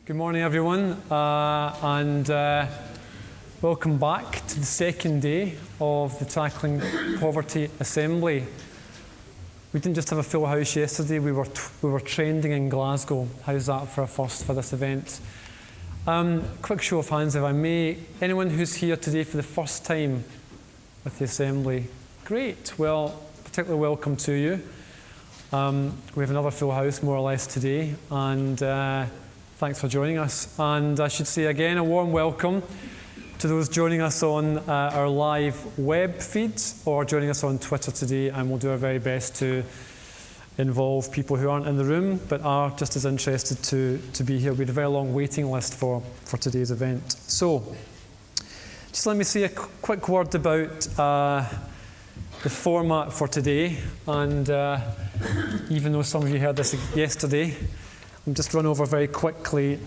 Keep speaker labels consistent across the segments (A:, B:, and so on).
A: Good morning, everyone, and welcome back to the second day of the Tackling Poverty Assembly. We didn't just have a full house yesterday, we were trending in Glasgow. How's that for a first for this event? Quick show of hands, if I may. Anyone who's here today for the first time with the Assembly? Great, well, particularly welcome to you. We have another full house, more or less, today, and thanks for joining us. And I should say again, a warm welcome to those joining us on our live web feeds or joining us on Twitter today, and we'll do our very best to involve people who aren't in the room but are just as interested to be here. We had a very long waiting list for today's event. So, just let me say a quick word about the format for today, and even though some of you heard this yesterday, I'll just run over very quickly.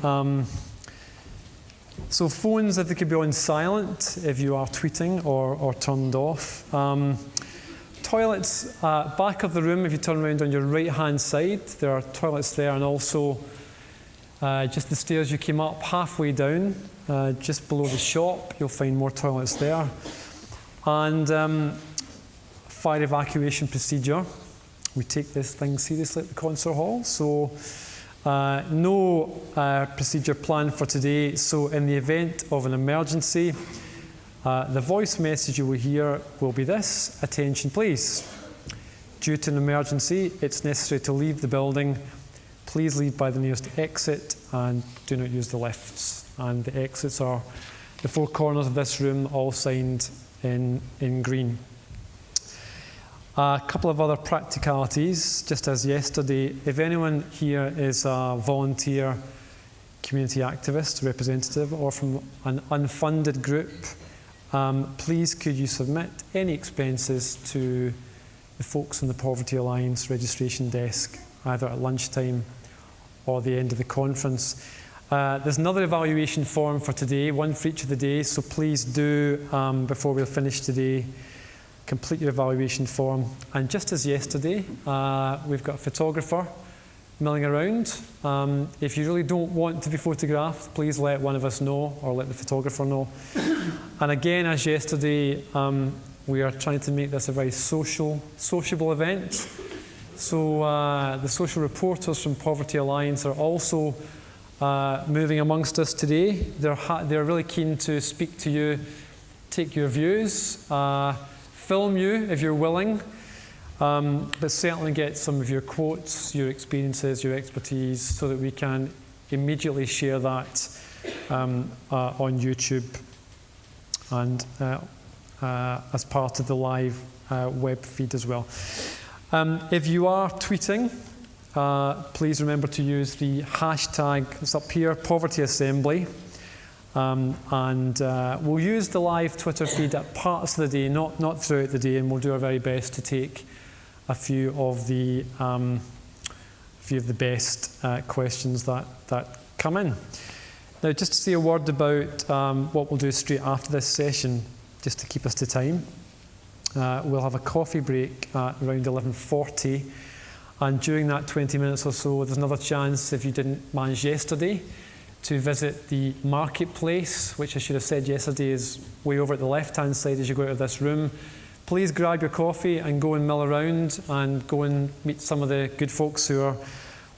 A: So phones, if they could be on silent if you are tweeting or turned off. Toilets, back of the room, if you turn around on your right-hand side, there are toilets there, and also just the stairs you came up halfway down, just below the shop, you'll find more toilets there. And fire evacuation procedure. We take this thing seriously at the concert hall, so no procedure planned for today. So in the event of an emergency, the voice message you will hear will be this: attention please. Due to an emergency, it's necessary to leave the building. Please leave by the nearest exit and do not use the lifts. And the exits are the four corners of this room, all signed in green. A couple of other practicalities, just as yesterday. If anyone here is a volunteer community activist, representative, or from an unfunded group, please could you submit any expenses to the folks on the Poverty Alliance registration desk, either at lunchtime or the end of the conference. There's another evaluation form for today, one for each of the days, so please do, before we'll finish today, complete your evaluation form. And just as yesterday, we've got a photographer milling around. If you really don't want to be photographed, please let one of us know or let the photographer know. And again, as yesterday, we are trying to make this a very sociable event. So the social reporters from Poverty Alliance are also moving amongst us today. They're really keen to speak to you, take your views, film you if you're willing, but certainly get some of your quotes, your experiences, your expertise, so that we can immediately share that on YouTube and as part of the live web feed as well. If you are tweeting, please remember to use the hashtag that's up here, Poverty Assembly. And we'll use the live Twitter feed at parts of the day, not throughout the day, and we'll do our very best to take a few of the best questions that come in. Now, just to say a word about what we'll do straight after this session, just to keep us to time. We'll have a coffee break at around 11:40, and during that 20 minutes or so, there's another chance, if you didn't manage yesterday, to visit the marketplace, which I should have said yesterday is way over at the left-hand side as you go out of this room. Please grab your coffee and go and mill around and go and meet some of the good folks who are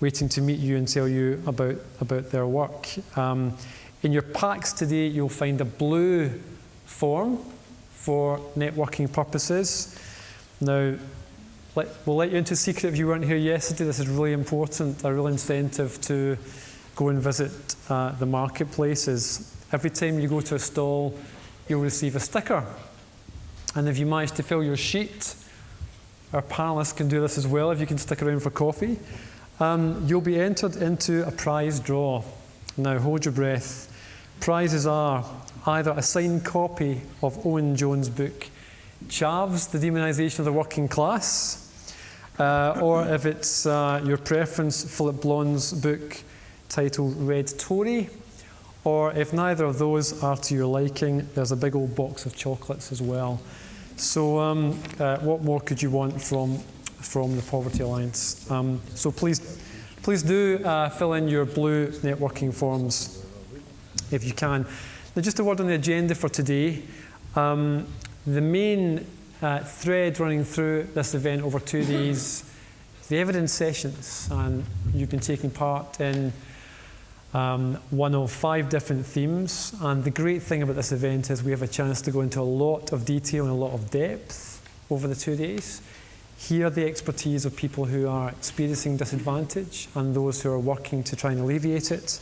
A: waiting to meet you and tell you about their work. In your packs today, you'll find a blue form for networking purposes. Now, we'll let you into a secret if you weren't here yesterday. This is really important, a real incentive to go and visit the marketplaces. Every time you go to a stall, you'll receive a sticker. And if you manage to fill your sheet, our panelists can do this as well if you can stick around for coffee, you'll be entered into a prize draw. Now, hold your breath. Prizes are either a signed copy of Owen Jones' book, Chavs, The Demonisation of the Working Class, or if it's your preference, Philip Blond's book, titled Red Tory, or if neither of those are to your liking, there's a big old box of chocolates as well. So what more could you want from the Poverty Alliance? So please Please do fill in your blue networking forms if you can. Now, just a word on the agenda for today. The main thread running through this event over 2 days is the evidence sessions, and you've been taking part in one of 5 different themes. And the great thing about this event is we have a chance to go into a lot of detail and a lot of depth over the 2 days. Hear the expertise of people who are experiencing disadvantage and those who are working to try and alleviate it.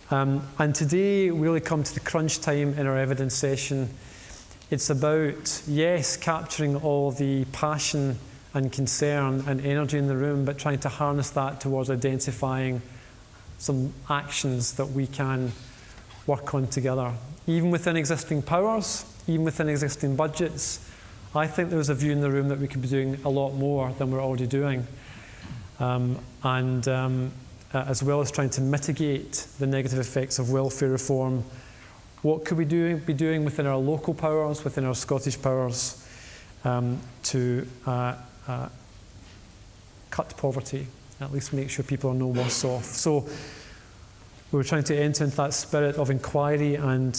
A: And today we really come to the crunch time in our evidence session. It's about, yes, capturing all the passion and concern and energy in the room, but trying to harness that towards identifying some actions that we can work on together. Even within existing powers, even within existing budgets, I think there's a view in the room that we could be doing a lot more than we're already doing. As well as trying to mitigate the negative effects of welfare reform, what could we be doing within our local powers, within our Scottish powers, to cut poverty, at least make sure people are no worse off. So we're trying to enter into that spirit of inquiry and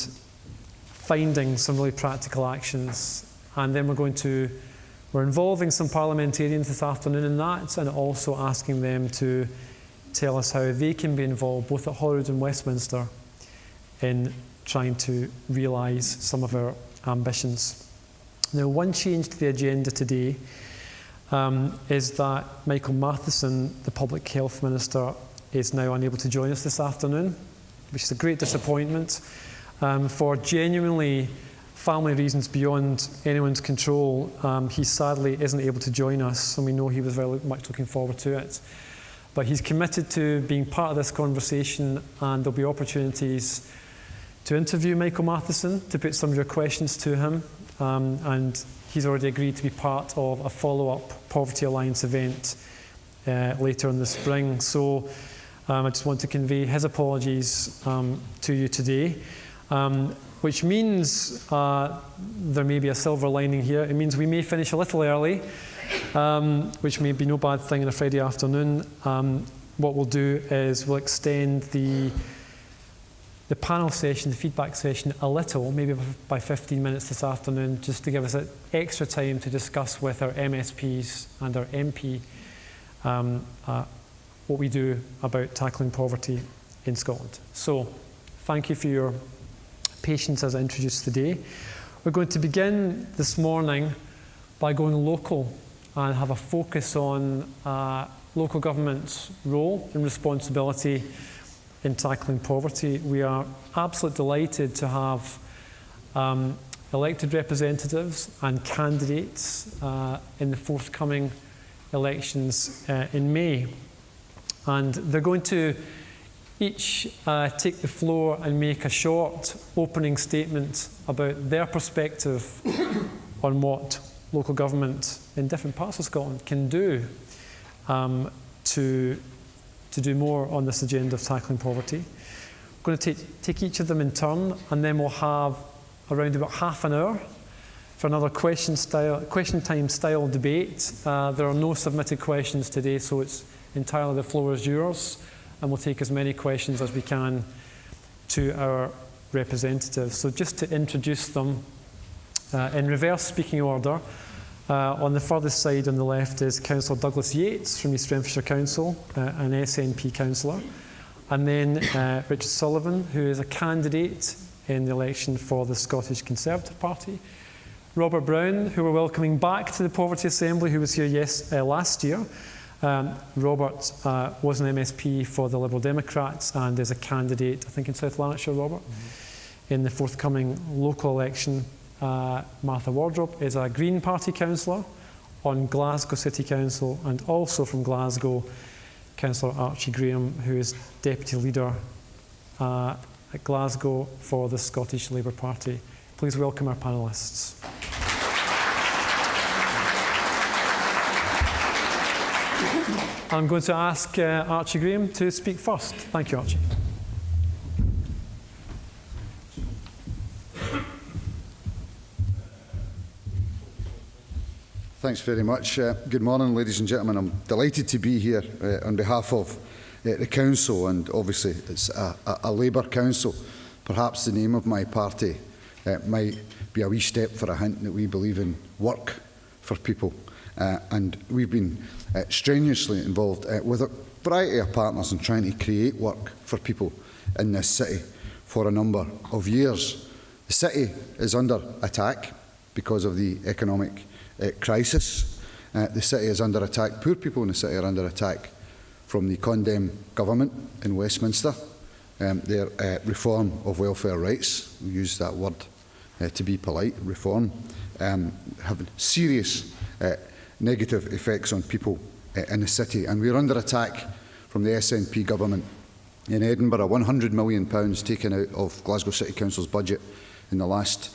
A: finding some really practical actions. And then we're involving some parliamentarians this afternoon in that, and also asking them to tell us how they can be involved, both at Holyrood and Westminster, in trying to realise some of our ambitions. Now, one change to the agenda today is that Michael Matheson, the Public Health Minister, is now unable to join us this afternoon, which is a great disappointment. For genuinely family reasons beyond anyone's control, he sadly isn't able to join us, and we know he was very much looking forward to it. But he's committed to being part of this conversation, and there'll be opportunities to interview Michael Matheson, to put some of your questions to him, and he's already agreed to be part of a follow-up Poverty Alliance event later in the spring. So I just want to convey his apologies to you today. Which means there may be a silver lining here. It means we may finish a little early, which may be no bad thing on a Friday afternoon. What we'll do is we'll extend the panel session, the feedback session, a little, maybe by 15 minutes this afternoon, just to give us extra time to discuss with our MSPs and our MP what we do about tackling poverty in Scotland. So, thank you for your patience as I introduce today. We're going to begin this morning by going local and have a focus on local government's role and responsibility in tackling poverty. We are absolutely delighted to have elected representatives and candidates in the forthcoming elections in May. And they're going to each take the floor and make a short opening statement about their perspective on what local government in different parts of Scotland can do to do more on this agenda of tackling poverty. We're going to take each of them in turn, and then we'll have around about half an hour for another question time style debate. There are no submitted questions today, so it's entirely the floor is yours. And we'll take as many questions as we can to our representatives. So just to introduce them, in reverse speaking order, on the furthest side on the left is Councillor Douglas Yates from East Renfrewshire Council, an SNP councillor. And then Richard Sullivan, who is a candidate in the election for the Scottish Conservative Party. Robert Brown, who we're welcoming back to the Poverty Assembly, who was here last year. Robert was an MSP for the Liberal Democrats and is a candidate, I think, in South Lanarkshire, Robert, in the forthcoming local election. Martha Wardrop is a Green Party councillor on Glasgow City Council, and also from Glasgow, Councillor Archie Graham, who is Deputy Leader at Glasgow for the Scottish Labour Party. Please welcome our panellists. I'm going to ask Archie Graham to speak first. Thank you, Archie.
B: Thanks very much. Good morning, ladies and gentlemen. I'm delighted to be here on behalf of the council, and obviously it's a Labour council. Perhaps the name of my party might be a wee step for a hint that we believe in work for people. And we've been strenuously involved with a variety of partners in trying to create work for people in this city for a number of years. The city is under attack because of the economic crisis. The city is under attack. Poor people in the city are under attack from the condemned government in Westminster. Their reform of welfare rights, we use that word to be polite, reform, have serious negative effects on people in the city. And we're under attack from the SNP government in Edinburgh. £100 million taken out of Glasgow City Council's budget in the last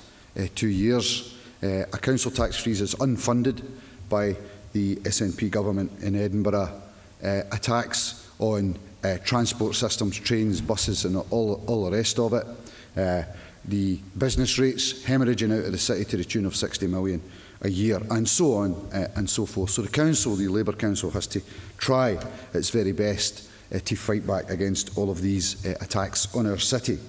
B: 2 years. A council tax freeze is unfunded by the SNP government in Edinburgh. Attacks on transport systems, trains, buses and all the rest of it. The business rates hemorrhaging out of the city to the tune of 60 million a year, and so on and so forth. So the council, the Labour council, has to try its very best to fight back against all of these attacks on our city.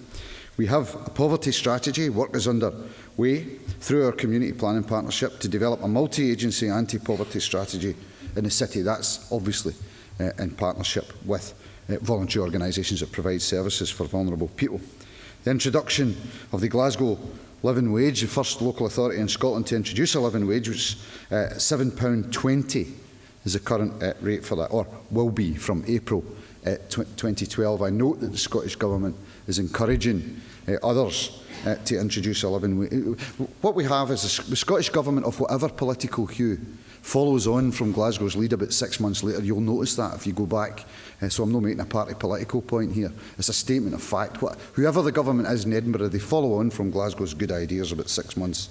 B: We have a poverty strategy. Work is underway through our community planning partnership to develop a multi-agency anti-poverty strategy in the city. That's obviously in partnership with voluntary organisations that provide services for vulnerable people. The introduction of the Glasgow living wage, the first local authority in Scotland to introduce a living wage, which is £7.20 is the current rate for that, or will be from April 2012. I note that the Scottish Government is encouraging others to introduce a living wage. What we have is the Scottish Government of whatever political hue follows on from Glasgow's lead about 6 months later. You'll notice that if you go back. So I'm not making a party political point here. It's a statement of fact. Whoever the government is in Edinburgh, they follow on from Glasgow's good ideas about 6 months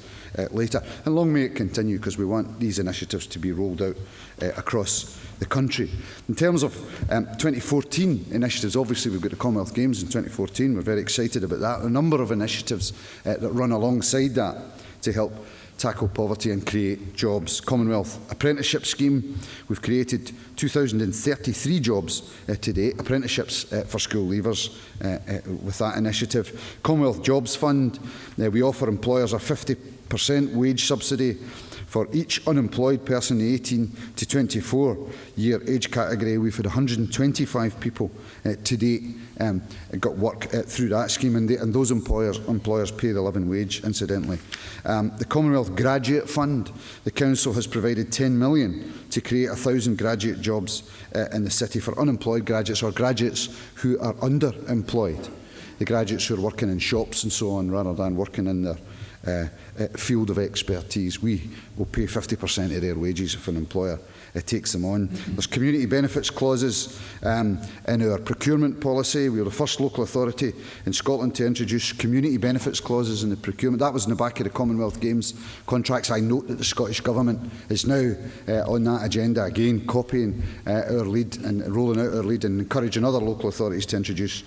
B: later. And long may it continue, because we want these initiatives to be rolled out across the country. In terms of 2014 initiatives, obviously we've got the Commonwealth Games in 2014. We're very excited about that. A number of initiatives that run alongside that to help tackle poverty and create jobs. Commonwealth Apprenticeship Scheme, we've created 2,033 jobs to date, apprenticeships for school leavers with that initiative. Commonwealth Jobs Fund, we offer employers a 50% wage subsidy for each unemployed person in the 18 to 24 year age category. We've had 125 people to date got work through that scheme, and those employers pay the living wage, incidentally. The Commonwealth Graduate Fund, the Council has provided £10 million to create 1,000 graduate jobs in the city for unemployed graduates, or graduates who are underemployed. The graduates who are working in shops and so on, rather than working in their field of expertise. We will pay 50% of their wages if an employer takes them on. There's community benefits clauses in our procurement policy. We were the first local authority in Scotland to introduce community benefits clauses in the procurement. That was in the back of the Commonwealth Games contracts. I note that the Scottish Government is now on that agenda again, copying our lead and rolling out our lead and encouraging other local authorities to introduce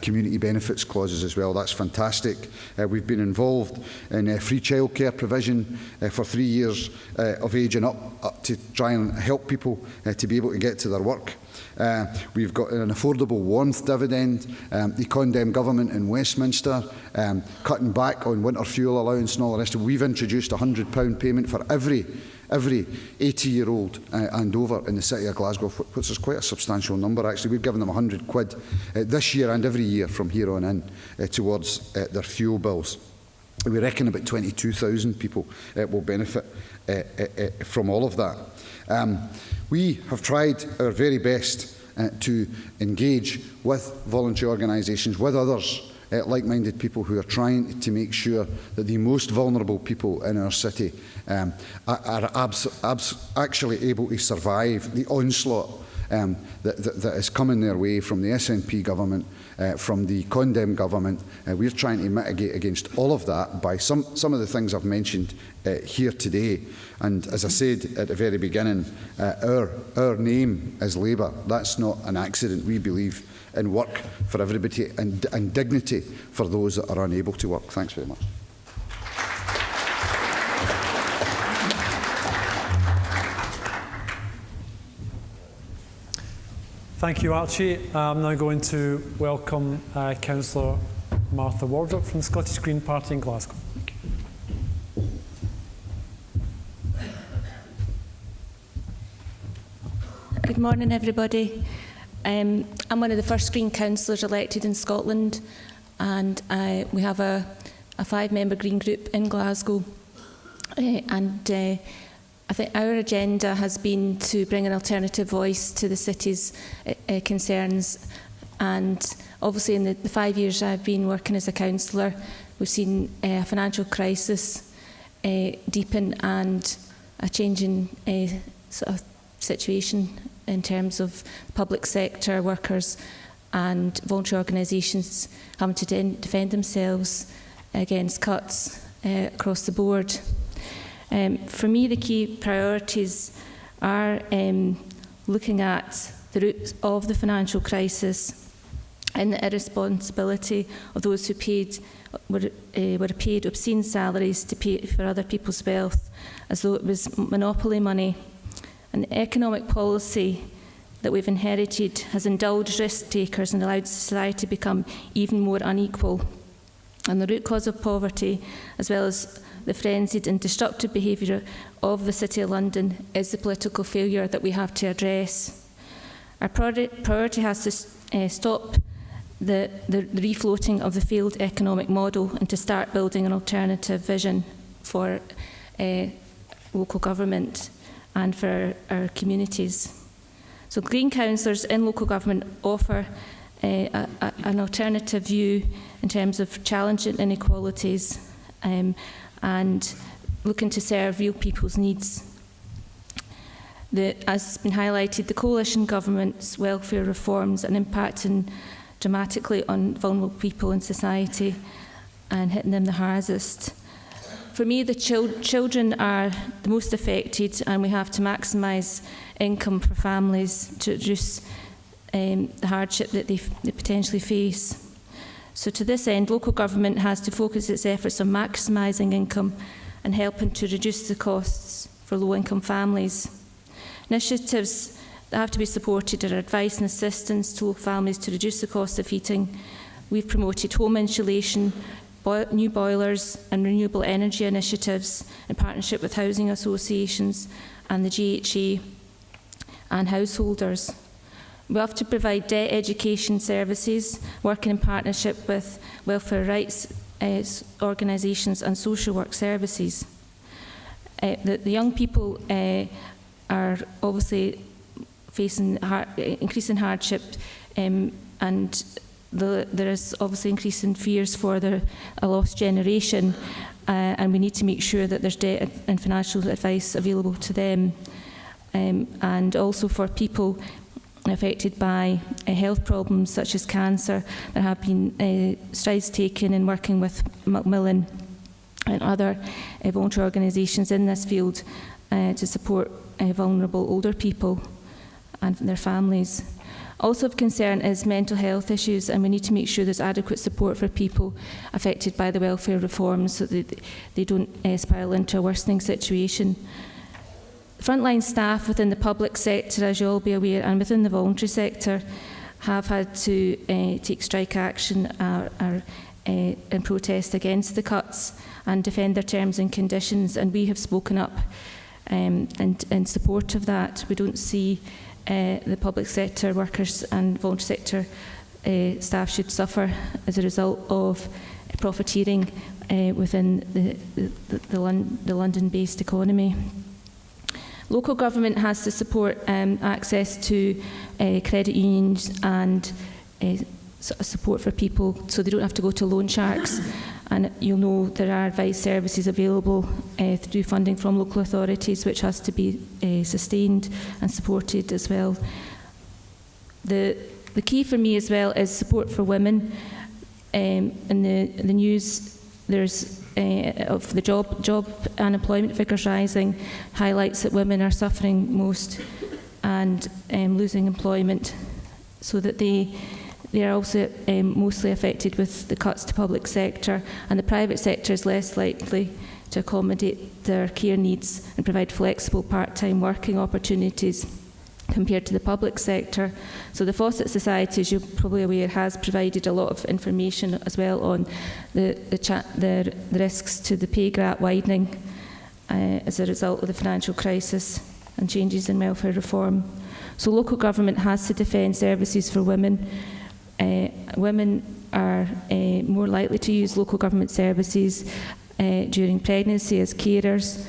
B: community benefits clauses as well. That's fantastic. We've been involved in free childcare provision for 3 years of age and up to try and help people to be able to get to their work. We've got an affordable warmth dividend. The condemned government in Westminster cutting back on winter fuel allowance and all the rest of it. We've introduced a £100 payment for every 80-year-old and over in the city of Glasgow, which is quite a substantial number actually. We've given them £100 this year and every year from here on in towards their fuel bills. We reckon about 22,000 people will benefit from all of that. We have tried our very best to engage with voluntary organisations, with others, like-minded people who are trying to make sure that the most vulnerable people in our city are actually able to survive the onslaught that is coming their way from the SNP government, from the condemned government. We're trying to mitigate against all of that by some of the things I've mentioned here today. And as I said at the very beginning, our name is Labour. That's not an accident. We believe in work for everybody and dignity for those that are unable to work. Thanks very much.
A: Thank Thank you, Archie. I'm now going to welcome Councillor Martha Wardrop from the Scottish Green Party in Glasgow.
C: Good morning, everybody. I'm one of the first Green councillors elected in Scotland, and we have a 5-member Green group in Glasgow. I think our agenda has been to bring an alternative voice to the city's concerns. And obviously in the 5 years I've been working as a councillor, we've seen a financial crisis deepen and a changing sort of situation in terms of public sector workers and voluntary organisations having to defend themselves against cuts across the board. For me, the key priorities are looking at the roots of the financial crisis and the irresponsibility of those who were paid obscene salaries to pay for other people's wealth as though it was monopoly money. And the economic policy that we've inherited has indulged risk takers and allowed society to become even more unequal. And the root cause of poverty, as well as the frenzied and destructive behaviour of the City of London, is the political failure that we have to address. Our priority has to stop the refloating of the failed economic model and to start building an alternative vision for local government and for our communities. So Green councillors in local government offer an alternative view in terms of challenging inequalities and looking to serve real people's needs. As has been highlighted, the coalition government's welfare reforms are impacting dramatically on vulnerable people in society and hitting them the hardest. For me, the children are the most affected, and we have to maximise income for families to reduce the hardship that they potentially face. So to this end, local government has to focus its efforts on maximising income and helping to reduce the costs for low-income families. Initiatives that have to be supported are advice and assistance to families to reduce the cost of heating. We've promoted home insulation, new boilers and renewable energy initiatives in partnership with housing associations and the GHA and householders. We have to provide debt education services, working in partnership with welfare rights organisations and social work services. The young people are obviously facing increasing hardship and there is obviously increasing fears for a lost generation, and we need to make sure that there's debt and financial advice available to them. And also for people affected by health problems such as cancer, there have been strides taken in working with Macmillan and other voluntary organisations in this field to support vulnerable older people and their families. Also of concern is mental health issues, and we need to make sure there's adequate support for people affected by the welfare reforms so that they don't spiral into a worsening situation. Frontline staff within the public sector, as you'll all be aware, and within the voluntary sector have had to take strike action and protest against the cuts and defend their terms and conditions, and we have spoken up in support of that. We don't see the public sector workers and voluntary sector staff should suffer as a result of profiteering within the London-based economy. Local government has to support access to credit unions and support for people so they don't have to go to loan sharks. And you'll know there are advice services available through funding from local authorities, which has to be sustained and supported as well. The key for me as well is support for women. In the news, there's of the job unemployment figures rising, highlights that women are suffering most and losing employment, so that they are also mostly affected with the cuts to public sector, and the private sector is less likely to accommodate their care needs and provide flexible part-time working opportunities. compared to the public sector. So the Fawcett Society, as you're probably aware, has provided a lot of information as well on the risks to the pay gap widening as a result of the financial crisis and changes in welfare reform. So local government has to defend services for women. Women are more likely to use local government services during pregnancy as carers,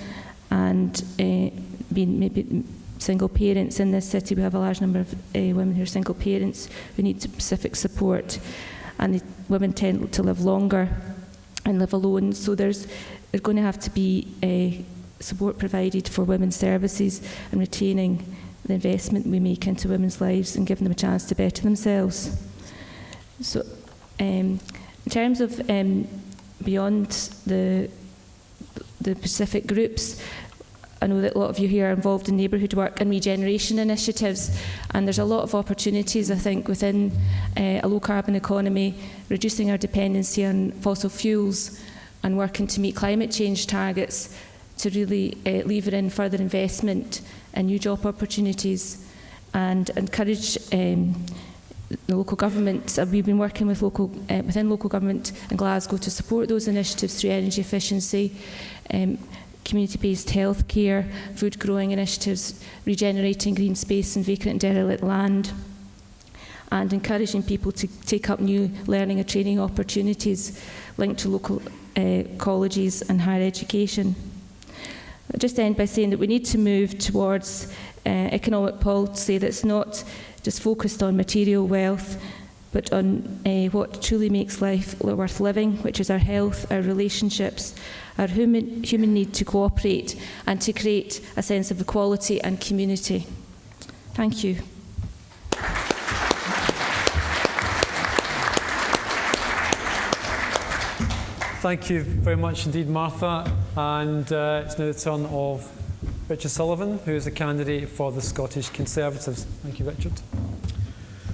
C: and being maybe single parents in this city. We have a large number of women who are single parents who need specific support, and the women tend to live longer and live alone. So there's going to have to be support provided for women's services and retaining the investment we make into women's lives and giving them a chance to better themselves. So in terms of beyond the specific groups, I know that a lot of you here are involved in neighbourhood work and regeneration initiatives, and there's a lot of opportunities, I think, within a low-carbon economy, reducing our dependency on fossil fuels and working to meet climate change targets, to really lever in further investment and new job opportunities, and encourage the local government. We've been working with within local government in Glasgow to support those initiatives through energy efficiency, community-based healthcare, food growing initiatives, regenerating green space and vacant and derelict land, and encouraging people to take up new learning and training opportunities linked to local colleges and higher education. I'll just end by saying that we need to move towards economic policy that's not just focused on material wealth, but on what truly makes life worth living, which is our health, our relationships, our human need to cooperate and to create a sense of equality and community. Thank you.
A: Thank you very much indeed, Martha. And it's now the turn of Richard Sullivan, who is a candidate for the Scottish Conservatives. Thank you, Richard.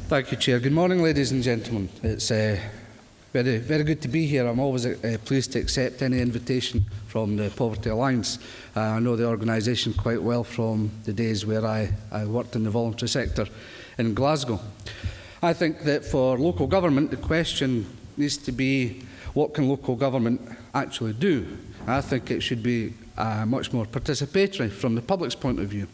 D: Thank you, Chair. Good morning, ladies and gentlemen. It's very, very good to be here. I'm always pleased to accept any invitation from the Poverty Alliance. I know the organisation quite well from the days where I worked in the voluntary sector in Glasgow. I think that for local government, the question needs to be, what can local government actually do? I think it should be much more participatory from the public's point of view.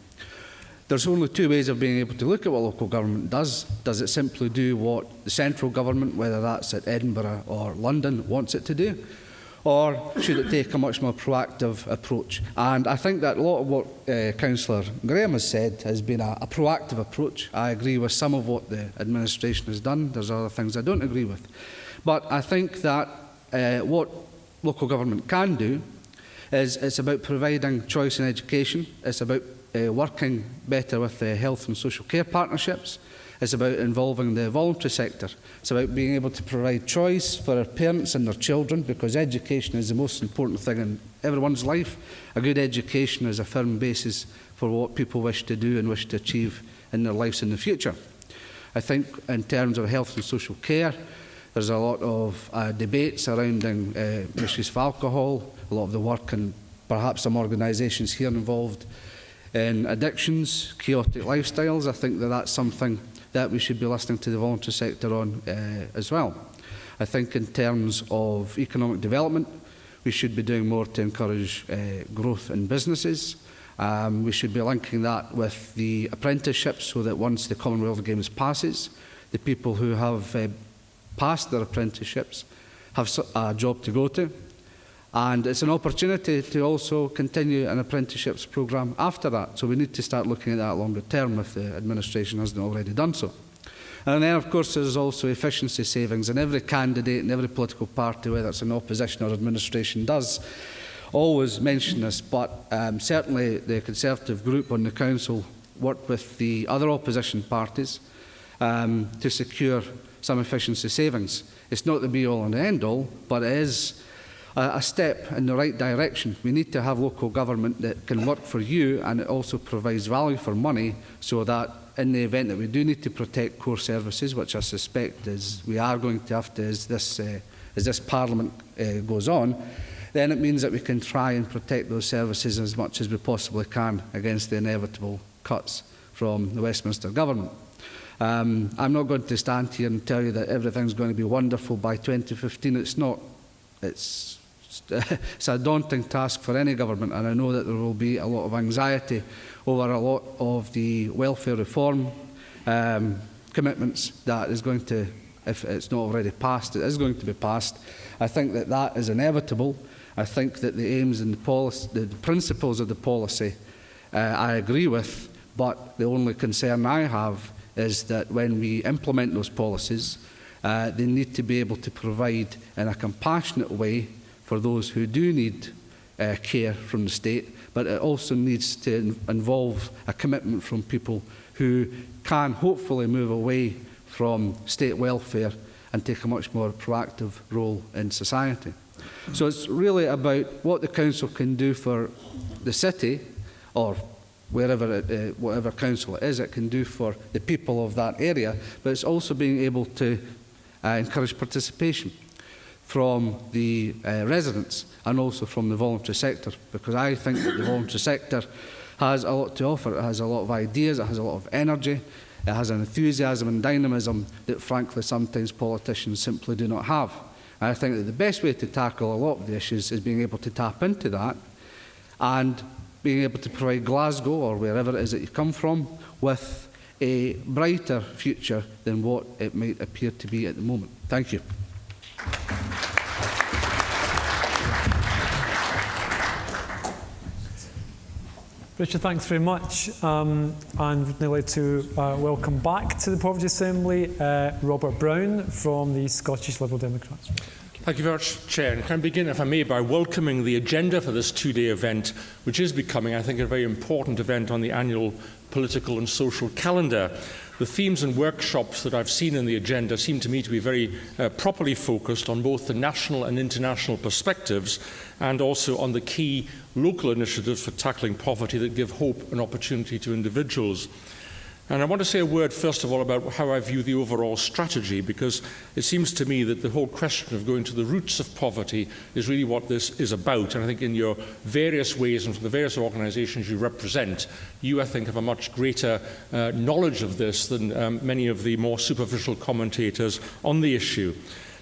D: There's only two ways of being able to look at what local government does. Does it simply do what the central government, whether that's at Edinburgh or London, wants it to do? Or should it take a much more proactive approach? And I think that a lot of what Councillor Graham has said has been a proactive approach. I agree with some of what the administration has done. There's other things I don't agree with. But I think that what local government can do is it's about providing choice in education. It's about working better with the health and social care partnerships. It's about involving the voluntary sector. It's about being able to provide choice for our parents and their children, because education is the most important thing in everyone's life. A good education is a firm basis for what people wish to do and wish to achieve in their lives in the future. I think in terms of health and social care, there's a lot of debate surrounding misuse of alcohol, a lot of the work and perhaps some organisations here involved in addictions, chaotic lifestyles. I think that that's something that we should be listening to the voluntary sector on as well. I think in terms of economic development, we should be doing more to encourage growth in businesses. We should be linking that with the apprenticeships, so that once the Commonwealth Games passes, the people who have passed their apprenticeships have a job to go to. And it's an opportunity to also continue an apprenticeships programme after that. So we need to start looking at that longer term if the administration hasn't already done so. And then, of course, there's also efficiency savings. And every candidate and every political party, whether it's in opposition or administration, does always mention this. But certainly the Conservative group on the council worked with the other opposition parties to secure some efficiency savings. It's not the be-all and the end-all, but it is a step in the right direction. We need to have local government that can work for you, and it also provides value for money, so that in the event that we do need to protect core services, which I suspect is we are going to have to as this Parliament goes on, then it means that we can try and protect those services as much as we possibly can against the inevitable cuts from the Westminster Government. I'm not going to stand here and tell you that everything's going to be wonderful by 2015. It's not. It's a daunting task for any government, and I know that there will be a lot of anxiety over a lot of the welfare reform commitments that is going to, if it's not already passed, it is going to be passed. I think that that is inevitable. I think that the aims and the principles of the policy I agree with, but the only concern I have is that when we implement those policies, they need to be able to provide in a compassionate way for those who do need care from the state, but it also needs to involve a commitment from people who can hopefully move away from state welfare and take a much more proactive role in society. So it's really about what the council can do for the city, or whatever council it is, it can do for the people of that area, but it's also being able to encourage participation from the residents and also from the voluntary sector, because I think that the voluntary sector has a lot to offer. It has a lot of ideas, it has a lot of energy, it has an enthusiasm and dynamism that frankly sometimes politicians simply do not have. And I think that the best way to tackle a lot of the issues is being able to tap into that and being able to provide Glasgow, or wherever it is that you come from, with a brighter future than what it might appear to be at the moment. Thank you.
A: Richard, thanks very much. And we'd now like to welcome back to the Poverty Assembly Robert Brown from the Scottish Liberal Democrats.
E: Thank you very much, Chair. And can I begin, if I may, by welcoming the agenda for this two-day event, which is becoming, I think, a very important event on the annual political and social calendar. The themes and workshops that I've seen in the agenda seem to me to be very properly focused on both the national and international perspectives, and also on the key local initiatives for tackling poverty that give hope and opportunity to individuals. And I want to say a word, first of all, about how I view the overall strategy, because it seems to me that the whole question of going to the roots of poverty is really what this is about. And I think in your various ways and from the various organisations you represent, you, I think, have a much greater knowledge of this than many of the more superficial commentators on the issue.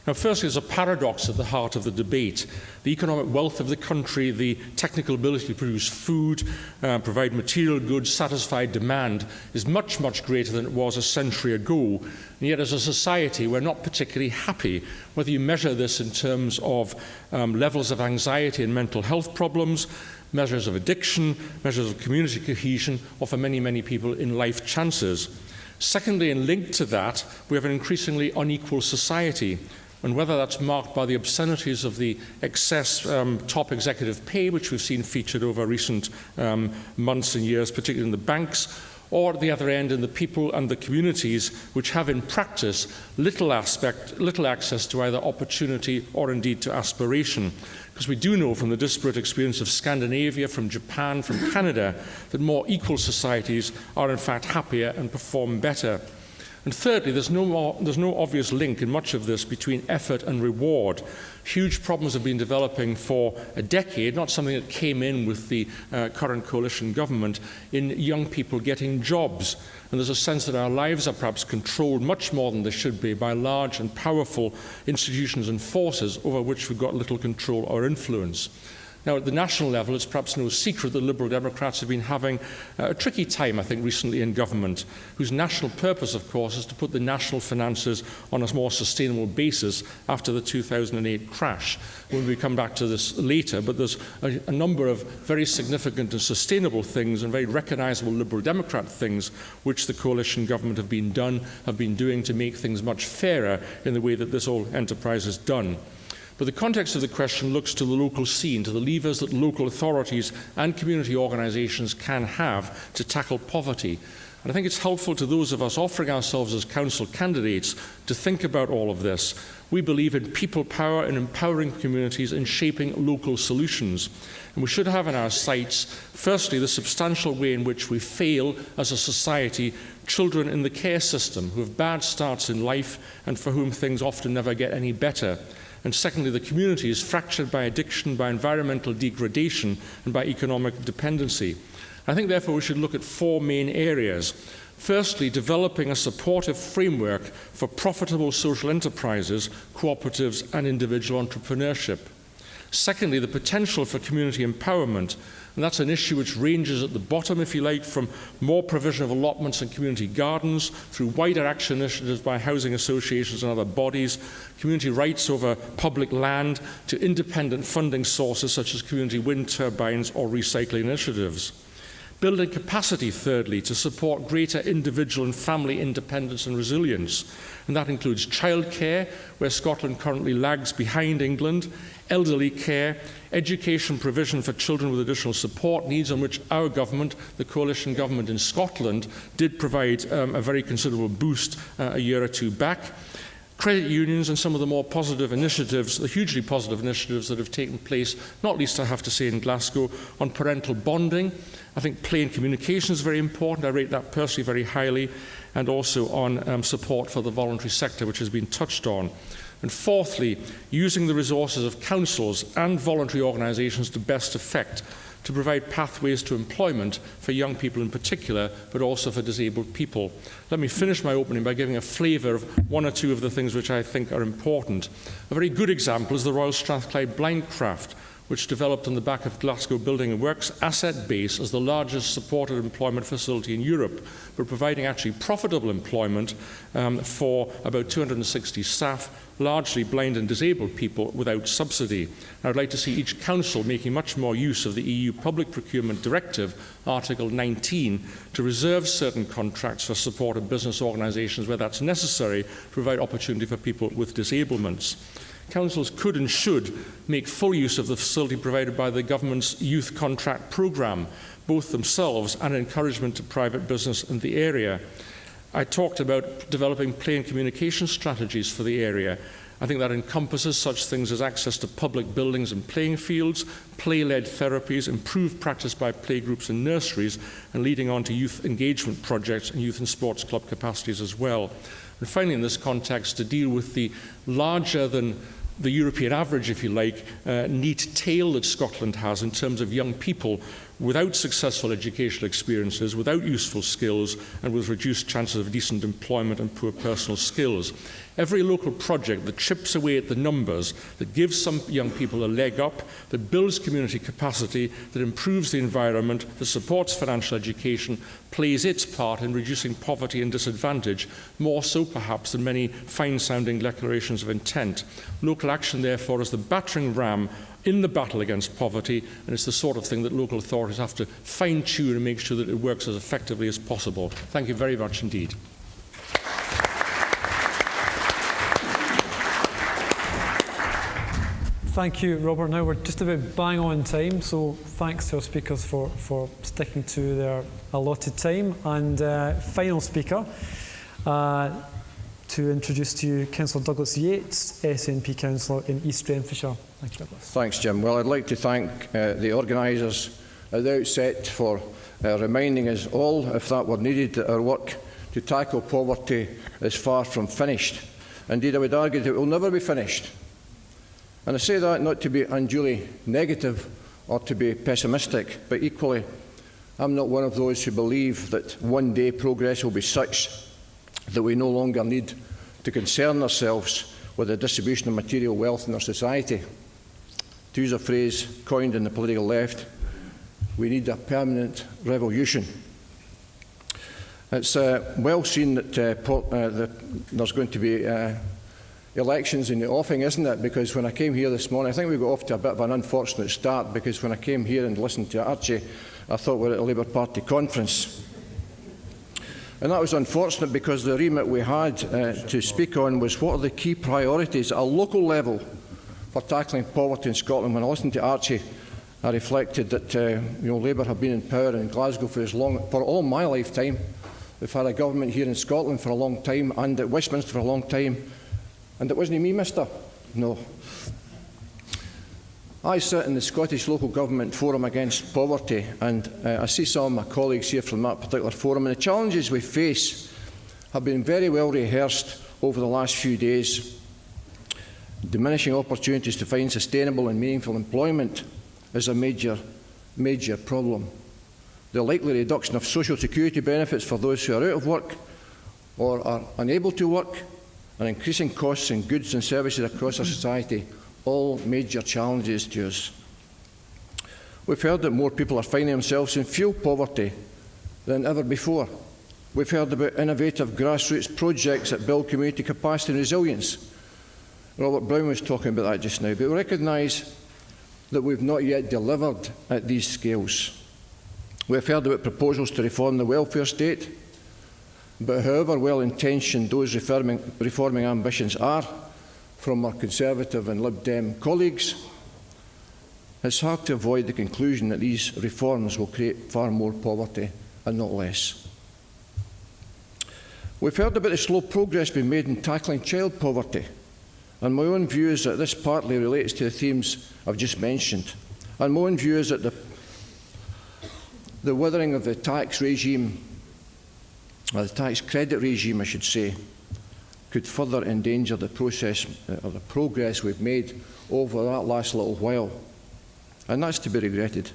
E: Now, firstly, there's a paradox at the heart of the debate. The economic wealth of the country, the technical ability to produce food, provide material goods, satisfy demand, is much, much greater than it was a century ago. And yet, as a society, we're not particularly happy, whether you measure this in terms of levels of anxiety and mental health problems, measures of addiction, measures of community cohesion, or for many, many people in life chances. Secondly, and linked to that, we have an increasingly unequal society. And whether that's marked by the obscenities of the excess top executive pay, which we've seen featured over recent months and years, particularly in the banks, or at the other end in the people and the communities which have in practice little access to either opportunity or indeed to aspiration. Because we do know from the disparate experience of Scandinavia, from Japan, from Canada, that more equal societies are in fact happier and perform better. And thirdly, there's no obvious link in much of this between effort and reward. Huge problems have been developing for a decade, not something that came in with the current coalition government, in young people getting jobs. And there's a sense that our lives are perhaps controlled much more than they should be by large and powerful institutions and forces over which we've got little control or influence. Now, at the national level, it's perhaps no secret that Liberal Democrats have been having a tricky time, I think, recently in government, whose national purpose, of course, is to put the national finances on a more sustainable basis after the 2008 crash. We'll come back to this later, but there's a number of very significant and sustainable things and very recognisable Liberal Democrat things which the coalition government have been doing to make things much fairer in the way that this whole enterprise is done. But the context of the question looks to the local scene, to the levers that local authorities and community organisations can have to tackle poverty. And I think it's helpful to those of us offering ourselves as council candidates to think about all of this. We believe in people power and empowering communities and shaping local solutions. And we should have in our sights, firstly, the substantial way in which we fail as a society children in the care system who have bad starts in life and for whom things often never get any better. And secondly, the community is fractured by addiction, by environmental degradation, and by economic dependency. I think, therefore, we should look at 4 main areas. Firstly, developing a supportive framework for profitable social enterprises, cooperatives and individual entrepreneurship. Secondly, the potential for community empowerment, and that's an issue which ranges at the bottom, if you like, from more provision of allotments and community gardens, through wider action initiatives by housing associations and other bodies, community rights over public land, to independent funding sources such as community wind turbines or recycling initiatives. Building capacity, thirdly, to support greater individual and family independence and resilience. And that includes childcare, where Scotland currently lags behind England, elderly care, education provision for children with additional support needs, on which our government, the coalition government in Scotland, did provide a very considerable boost a year or 2 back. Credit unions and some of the more positive initiatives, the hugely positive initiatives that have taken place, not least I have to say in Glasgow, on parental bonding. I think plain communication is very important. I rate that personally very highly, and also on support for the voluntary sector, which has been touched on. And fourthly, using the resources of councils and voluntary organisations to best effect, to provide pathways to employment for young people in particular, but also for disabled people. Let me finish my opening by giving a flavour of 1 or 2 of the things which I think are important. A very good example is the Royal Strathclyde Blindcraft, which developed on the back of Glasgow Building and Works asset base as the largest supported employment facility in Europe, but providing actually profitable employment for about 260 staff, largely blind and disabled people without subsidy. I would like to see each council making much more use of the EU Public Procurement Directive, Article 19, to reserve certain contracts for support of business organisations where that's necessary to provide opportunity for people with disablements. Councils could and should make full use of the facility provided by the government's youth contract programme, both themselves and encouragement to private business in the area. I talked about developing plain communication strategies for the area. I think that encompasses such things as access to public buildings and playing fields, play-led therapies, improved practice by playgroups and nurseries, and leading on to youth engagement projects and youth and sports club capacities as well. And finally, in this context, to deal with the larger than the European average, if you like, neat tail that Scotland has in terms of young people without successful educational experiences, without useful skills, and with reduced chances of decent employment and poor personal skills. Every local project that chips away at the numbers, that gives some young people a leg up, that builds community capacity, that improves the environment, that supports financial education, plays its part in reducing poverty and disadvantage, more so perhaps than many fine-sounding declarations of intent. Local action, therefore, is the battering ram in the battle against poverty, and it's the sort of thing that local authorities have to fine-tune and make sure that it works as effectively as possible. Thank you very much indeed.
A: Thank you, Robert. Now we're just about bang on time, so thanks to our speakers for sticking to their allotted time. And final speaker, to introduce to you Councillor Douglas Yates, SNP Councillor in East Renfrewshire. Thank you, Douglas.
F: Thanks, Jim. Well, I'd like to thank the organisers at the outset for reminding us all, if that were needed, that our work to tackle poverty is far from finished. Indeed, I would argue that it will never be finished. And I say that not to be unduly negative or to be pessimistic, but equally, I'm not one of those who believe that one day progress will be such that we no longer need to concern ourselves with the distribution of material wealth in our society. To use a phrase coined in the political left, we need a permanent revolution. It's well seen that there's going to be elections in the offing, isn't it? Because when I came here this morning, I think we got off to a bit of an unfortunate start, because when I came here and listened to Archie, I thought we were at a Labour Party conference. And that was unfortunate, because the remit we had to speak on was what are the key priorities at a local level for tackling poverty in Scotland. When I listened to Archie, I reflected that Labour have been in power in Glasgow for all my lifetime. We've had a government here in Scotland for a long time, and at Westminster for a long time. And it wasn't me, mister. No. I sit in the Scottish Local Government Forum Against Poverty, and I see some of my colleagues here from that particular forum, and the challenges we face have been very well rehearsed over the last few days. Diminishing opportunities to find sustainable and meaningful employment is a major problem. the likely reduction of social security benefits for those who are out of work or are unable to work, and increasing costs in goods and services across our society, all major challenges to us. We've heard that more people are finding themselves in fuel poverty than ever before. We've heard about innovative grassroots projects that build community capacity and resilience. Robert Brown was talking about that just now, but we recognise that we've not yet delivered at these scales. We've heard about proposals to reform the welfare state, but however well-intentioned those reforming ambitions are from our Conservative and Lib Dem colleagues, it's hard to avoid the conclusion that these reforms will create far more poverty and not less. We've heard about the slow progress being made in tackling child poverty, and my own view is that this partly relates to the themes I've just mentioned. And my own view is that the withering of the tax regime, or the tax credit regime, I should say, could further endanger the process or the progress we've made over that last little while. And that's to be regretted.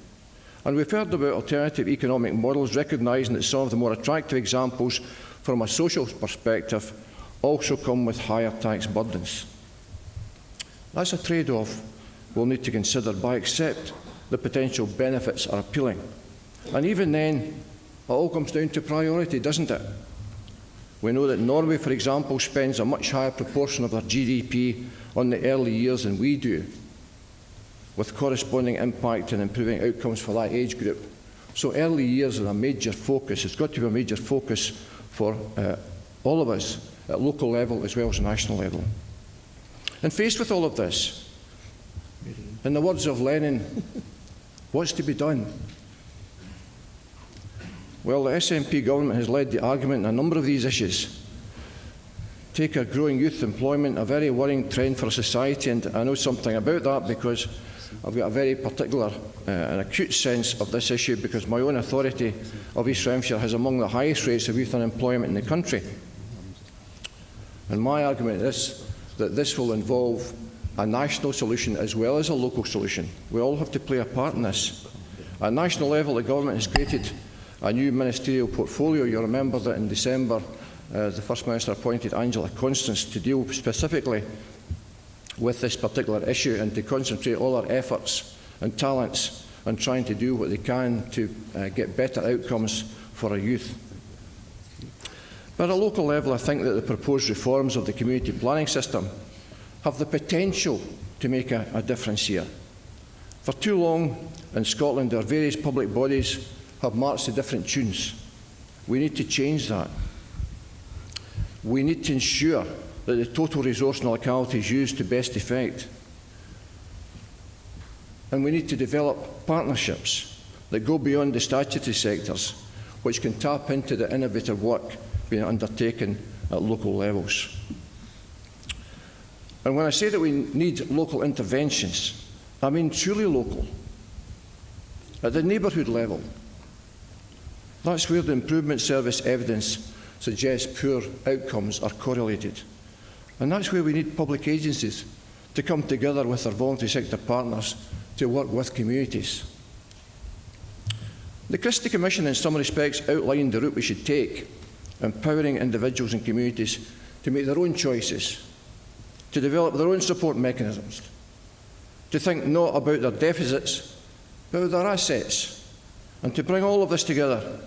F: And we've heard about alternative economic models, recognising that some of the more attractive examples from a social perspective also come with higher tax burdens. That's a trade-off we'll need to consider, but I accept the potential benefits are appealing. And even then, it all comes down to priority, doesn't it? We know that Norway, for example, spends a much higher proportion of their GDP on the early years than we do, with corresponding impact in improving outcomes for that age group. So early years are a major focus. It's got to be a major focus for all of us at local level as well as national level. And faced with all of this, in the words of Lenin, what's to be done? Well, the SNP government has led the argument on a number of these issues. Take our growing youth employment, a very worrying trend for society, and I know something about that because I've got a very particular and acute sense of this issue, because my own authority of East Renfrewshire has among the highest rates of youth unemployment in the country. And my argument is that this will involve a national solution as well as a local solution. We all have to play a part in this. At national level, the government has created a new ministerial portfolio. You'll remember that in December, the First Minister appointed Angela Constance to deal specifically with this particular issue and to concentrate all our efforts and talents on trying to do what they can to get better outcomes for our youth. But at a local level, I think that the proposed reforms of the community planning system have the potential to make a difference here. For too long in Scotland, our various public bodies have marched to different tunes. We need to change that. We need to ensure that the total resource in the locality is used to best effect. And we need to develop partnerships that go beyond the statutory sectors, which can tap into the innovative work being undertaken at local levels. And when I say that we need local interventions, I mean truly local, at the neighbourhood level. That's where the improvement service evidence suggests poor outcomes are correlated. And that's where we need public agencies to come together with their voluntary sector partners to work with communities. The Christie Commission in some respects outlined the route we should take, empowering individuals and communities to make their own choices, to develop their own support mechanisms, to think not about their deficits, but about their assets, and to bring all of this together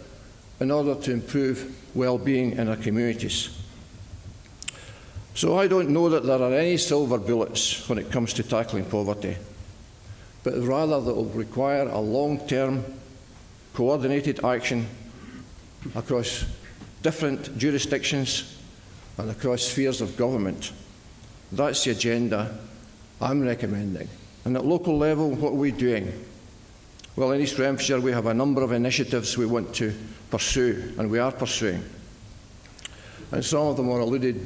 F: in order to improve well-being in our communities. So I don't know that there are any silver bullets when it comes to tackling poverty, but rather that will require a long-term, coordinated action across different jurisdictions and across spheres of government. That's the agenda I'm recommending. And at local level, what are we doing? Well, in East Renfrewshire, we have a number of initiatives we want to pursue, and we are pursuing. And some of them are alluded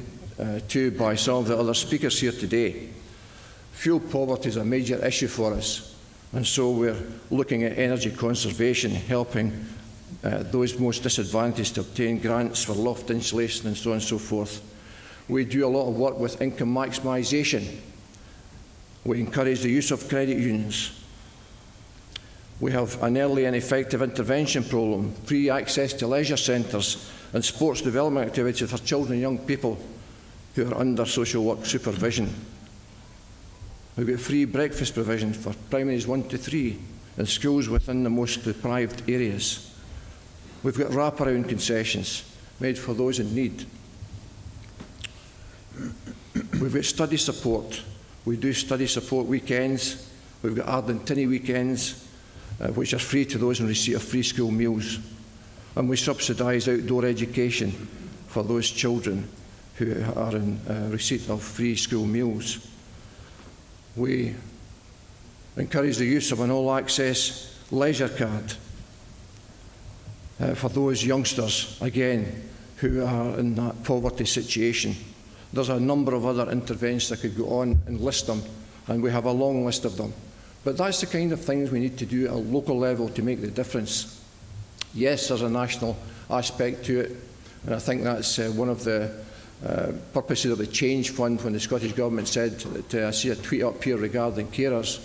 F: to by some of the other speakers here today. Fuel poverty is a major issue for us, and so we're looking at energy conservation, helping those most disadvantaged to obtain grants for loft insulation and so on and so forth. We do a lot of work with income maximisation. We encourage the use of credit unions. We have an early and effective intervention programme, free access to leisure centres and sports development activities for children and young people who are under social work supervision. We've got free breakfast provision for primaries 1 to 3 in schools within the most deprived areas. We've got wraparound concessions made for those in need. We've got study support. We do study support weekends. We've got Ardentini weekends, which are free to those in receipt of free school meals. And we subsidise outdoor education for those children who are in receipt of free school meals. We encourage the use of an all-access leisure card for those youngsters, again, who are in that poverty situation. There's a number of other interventions that could go on and list them, and we have a long list of them. But that's the kind of things we need to do at a local level to make the difference. Yes, there's a national aspect to it, and I think that's one of the purposes of the Change Fund when the Scottish Government said that I see a tweet up here regarding carers,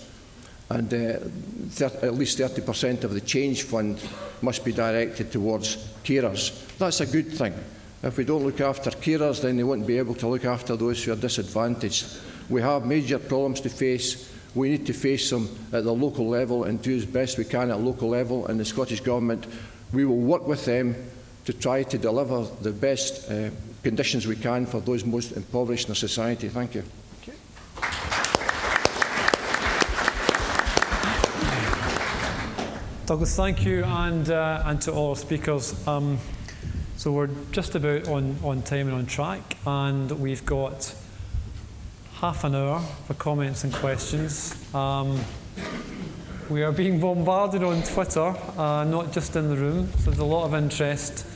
F: and at least 30% of the Change Fund must be directed towards carers. That's a good thing. If we don't look after carers, then they won't be able to look after those who are disadvantaged. We have major problems to face. We need to face them at the local level and do as best we can at local level. And the Scottish Government, we will work with them to try to deliver the best conditions we can for those most impoverished in our society. Thank you.
A: Douglas, thank you, and to all our speakers. So we're just about on time and on track, and we've got half an hour for comments and questions. We are being bombarded on Twitter, not just in the room, so there's a lot of interest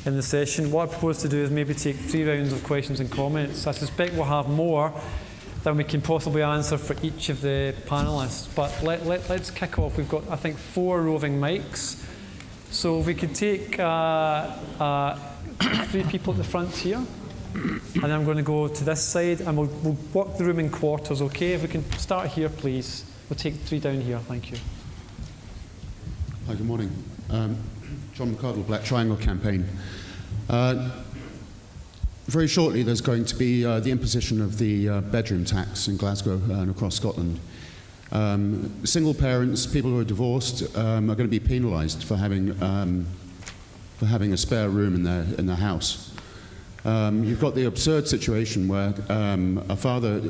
A: in the session. What I propose to do is maybe take 3 rounds of questions and comments. I suspect we'll have more than we can possibly answer for each of the panellists, but let's kick off. We've got, I think, 4 roving mics. So if we could take 3 people at the front here, and then I'm going to go to this side, and we'll work the room in quarters, okay? If we can start here, please. We'll take 3 down here. Thank you.
G: Hi, good morning. John McCardle, Black Triangle Campaign. Very shortly, there's going to be the imposition of the bedroom tax in Glasgow and across Scotland. Single parents, people who are divorced, are going to be penalised for having a spare room in their house. You've got the absurd situation where a father,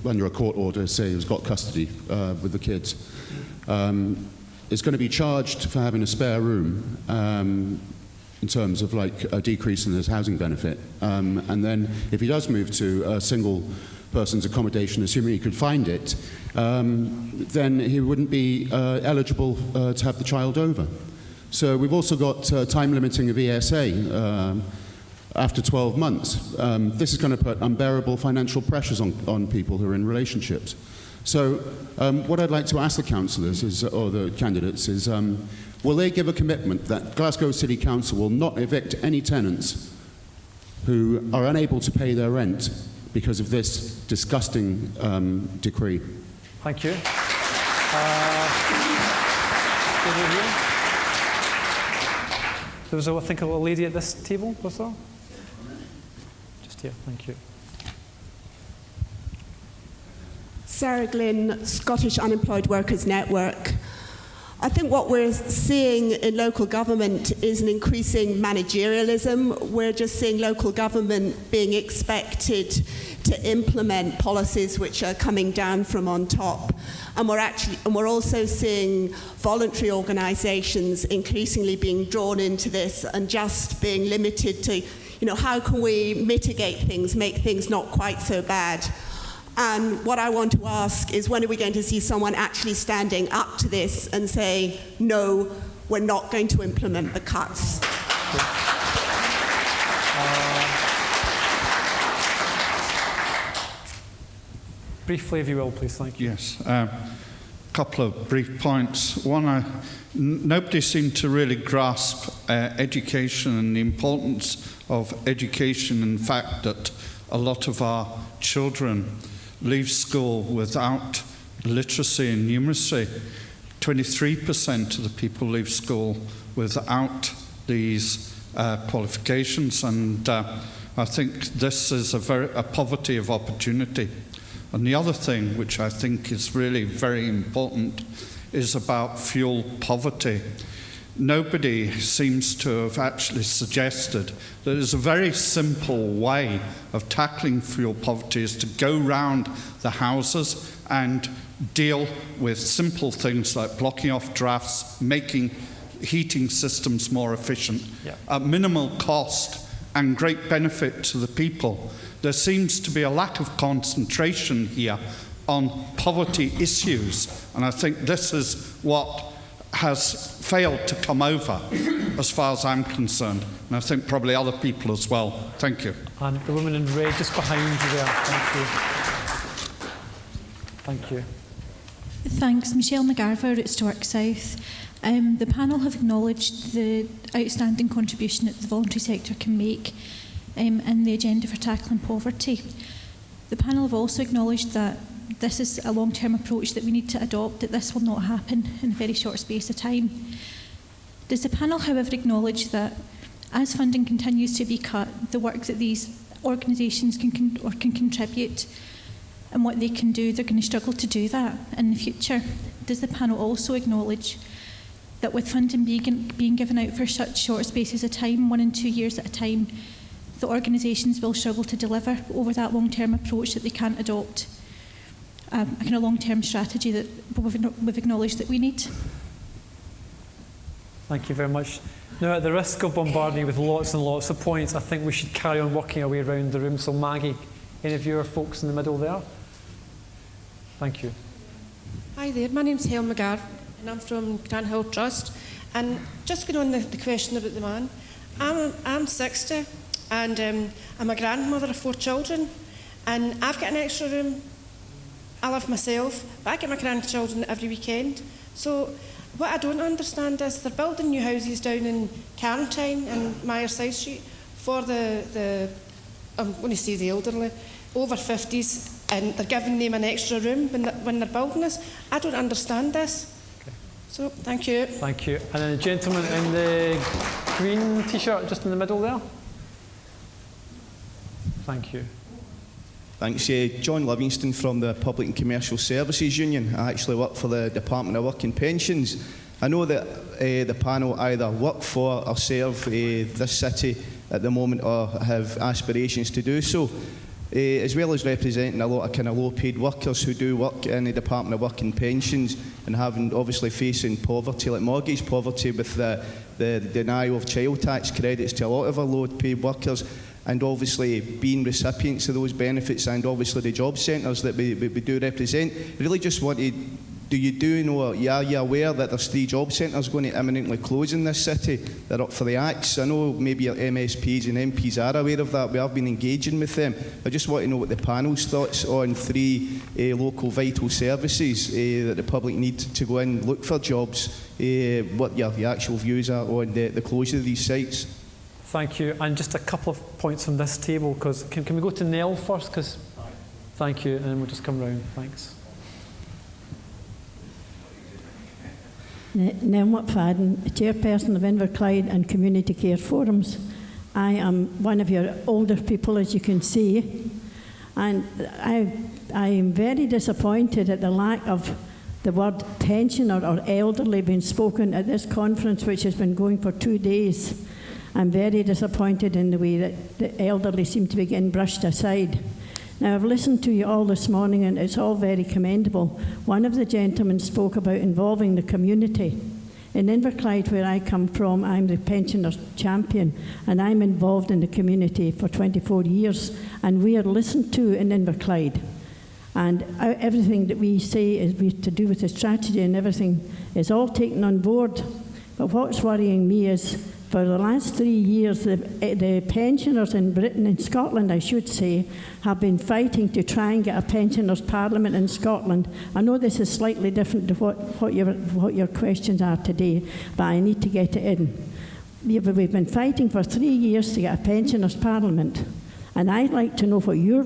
G: under a court order, say who's got custody with the kids, is going to be charged for having a spare room in terms of like a decrease in his housing benefit. And then if he does move to a single person's accommodation, assuming he could find it, then he wouldn't be eligible to have the child over. So we've also got time limiting of ESA after 12 months. This is going to put unbearable financial pressures on people who are in relationships. So what I'd like to ask the councillors is, or the candidates is, will they give a commitment that Glasgow City Council will not evict any tenants who are unable to pay their rent because of this disgusting decree?
A: Thank you. There was, I think, a lady at this table, was there? Just here, thank you.
H: Sarah Glynn, Scottish Unemployed Workers Network. I think what we're seeing in local government is an increasing managerialism. We're just seeing local government being expected to implement policies which are coming down from on top. And we're also seeing voluntary organisations increasingly being drawn into this and just being limited to, how can we mitigate things, make things not quite so bad? And what I want to ask is, when are we going to see someone actually standing up to this and say, no, we're not going to implement the cuts?
A: Briefly, if you will, please. Thank you.
I: Yes. Couple of brief points. One, nobody seemed to really grasp education and the importance of education, and the fact that a lot of our children leave school without literacy and numeracy. 23% of the people leave school without these qualifications, and I think this is a poverty of opportunity. And the other thing, which I think is really very important, is about fuel poverty. Nobody seems to have actually suggested that there's a very simple way of tackling fuel poverty is to go round the houses and deal with simple things like blocking off drafts, making heating systems more efficient, at minimal cost and great benefit to the people. There seems to be a lack of concentration here on poverty issues, and I think this is what has failed to come over as far as I'm concerned, and I think probably other people as well. Thank you.
A: And the woman in red just behind you there. Thank you. Thank you.
J: Thanks. Michelle McGarver, Roots to Work South. The panel have acknowledged the outstanding contribution that the voluntary sector can make in the agenda for tackling poverty. The panel have also acknowledged that this is a long-term approach that we need to adopt, that this will not happen in a very short space of time. Does the panel, however, acknowledge that as funding continues to be cut, the work that these organisations can contribute and what they can do, they're going to struggle to do that in the future? Does the panel also acknowledge that with funding being given out for such short spaces of time, 1 and 2 years at a time, the organisations will struggle to deliver over that long-term approach, that they can't adopt a kind of long-term strategy that we've acknowledged that we need?
A: Thank you very much. Now, at the risk of bombarding you with lots and lots of points, I think we should carry on working our way around the room. So Maggie, any of your folks in the middle there? Thank you.
K: Hi there, my name's Helen McGarv and I'm from Grant Hill Trust. And just going on the question about the man, I'm 60 and I'm a grandmother of 4 children, and I've got an extra room. I live myself, but I get my grandchildren every weekend. So what I don't understand is they're building new houses down in Carntine and Myerside Street for the I'm going to say the elderly, over 50s, and they're giving them an extra room when they're building this. I don't understand this. Okay. So, thank you.
A: Thank you. And then the gentleman in the green T-shirt just in the middle there. Thank you.
L: Thanks. John Livingston from the Public and Commercial Services Union. I actually work for the Department of Work and Pensions. I know that the panel either work for or serve this city at the moment or have aspirations to do so, as well as representing a lot of kind of low-paid workers who do work in the Department of Work and Pensions and having obviously facing poverty, like mortgage poverty with the denial of child tax credits to a lot of our low-paid workers, and obviously being recipients of those benefits, and obviously the job centres that we do represent. Really just wanted, are you aware that there's 3 job centres going to imminently close in this city that are up for the axe? I know maybe your MSPs and MPs are aware of that. We have been engaging with them. I just want to know what the panel's thoughts on 3 local vital services that the public need to go in and look for jobs, what your actual views are on the closure of these sites.
A: Thank you. And just a couple of points from this table, because can we go to Nell first? Because thank you, and then we'll just come round. Thanks.
M: Nell McFadden, Chairperson of Inverclyde and Community Care Forums. I am one of your older people, as you can see, and I am very disappointed at the lack of the word pensioner or elderly being spoken at this conference, which has been going for 2 days. I'm very disappointed in the way that the elderly seem to be getting brushed aside. Now, I've listened to you all this morning, and it's all very commendable. One of the gentlemen spoke about involving the community. In Inverclyde, where I come from, I'm the pensioners champion, and I'm involved in the community for 24 years, and we are listened to in Inverclyde. And everything that we say is to do with the strategy, and everything is all taken on board. But what's worrying me is, for the last 3 years, the pensioners in Britain, in Scotland I should say, have been fighting to try and get a pensioners' parliament in Scotland. I know this is slightly different to what your questions are today, but I need to get it in. We've been fighting for 3 years to get a pensioners' parliament. And I'd like to know what your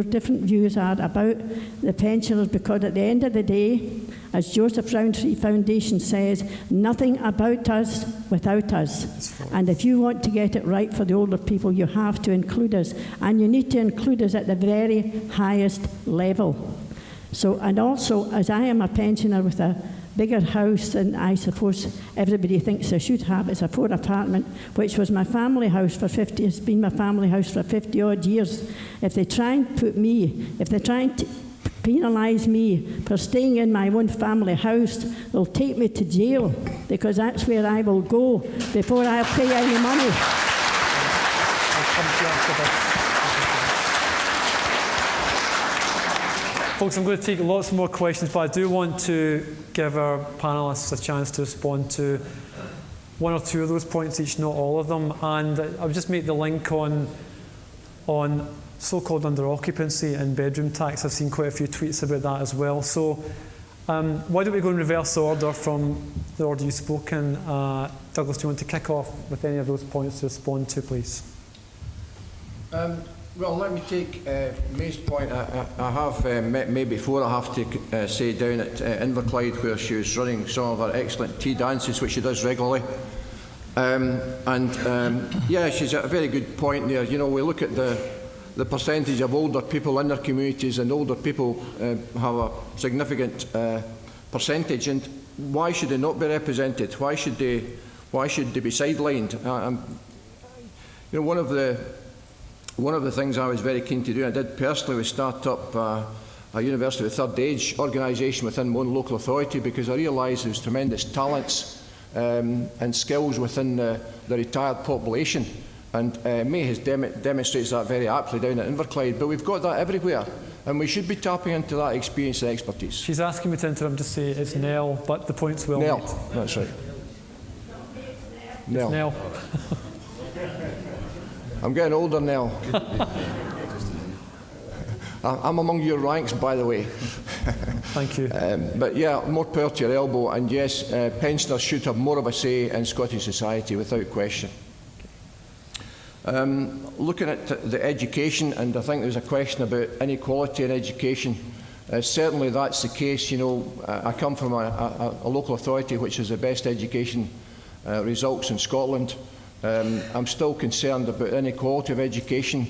M: different views are about the pensioners, because at the end of the day, as Joseph Rowntree Foundation says, nothing about us without us. And if you want to get it right for the older people, you have to include us. And you need to include us at the very highest level. So, and also, as I am a pensioner with a bigger house than I suppose everybody thinks I should have. It's a 4-apartment, which was my family house for 50, it's been my family house for 50 odd years. If they try and to penalise me for staying in my own family house, they'll take me to jail, because that's where I will go before I pay any money.
A: Folks, I'm going to take lots more questions, but I do want to give our panellists a chance to respond to one or two of those points each, not all of them. And I'll just make the link on so-called under-occupancy and bedroom tax. I've seen quite a few tweets about that as well. So why don't we go in reverse order from the order you've spoken? Douglas, do you want to kick off with any of those points to respond to, please?
F: Well, let me take May's point. I have met May before. I have to say down at Inverclyde, where she was running some of her excellent tea dances, which she does regularly. Yeah, she's at a very good point there. You know, we look at the percentage of older people in their communities, and older people have a significant percentage. And why should they not be represented? Why should they be sidelined? You know, one of the things I was very keen to do, and I did personally, was start up a University of Third Age organisation within one local authority, because I realised there was tremendous talents and skills within the retired population. And May has demonstrates that very aptly down at Inverclyde, but we've got that everywhere, and we should be tapping into that experience and expertise.
A: She's asking me to interrupt, just say it's Nell, but the point's well made.
F: Nell, that's right. Nell.
A: Nell.
F: I'm getting older now. I'm among your ranks, by the way.
A: Thank you.
F: But yeah, more power to your elbow. And yes, pensioners should have more of a say in Scottish society, without question. Looking at the education, and I think there's a question about inequality in education. Certainly that's the case. You know, I come from a local authority which has the best education results in Scotland. I'm still concerned about inequality of education.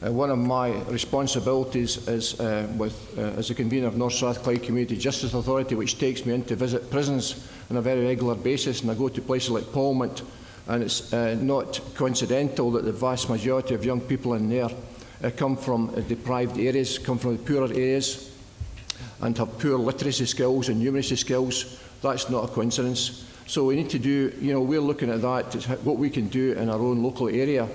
F: One of my responsibilities is as a convener of North Strathclyde Community Justice Authority, which takes me in to visit prisons on a very regular basis, and I go to places like Parliament, and it's not coincidental that the vast majority of young people in there come from deprived areas, come from the poorer areas, and have poor literacy skills and numeracy skills. That's not a coincidence. So we need to do, you know, we're looking at that, what we can do in our own local area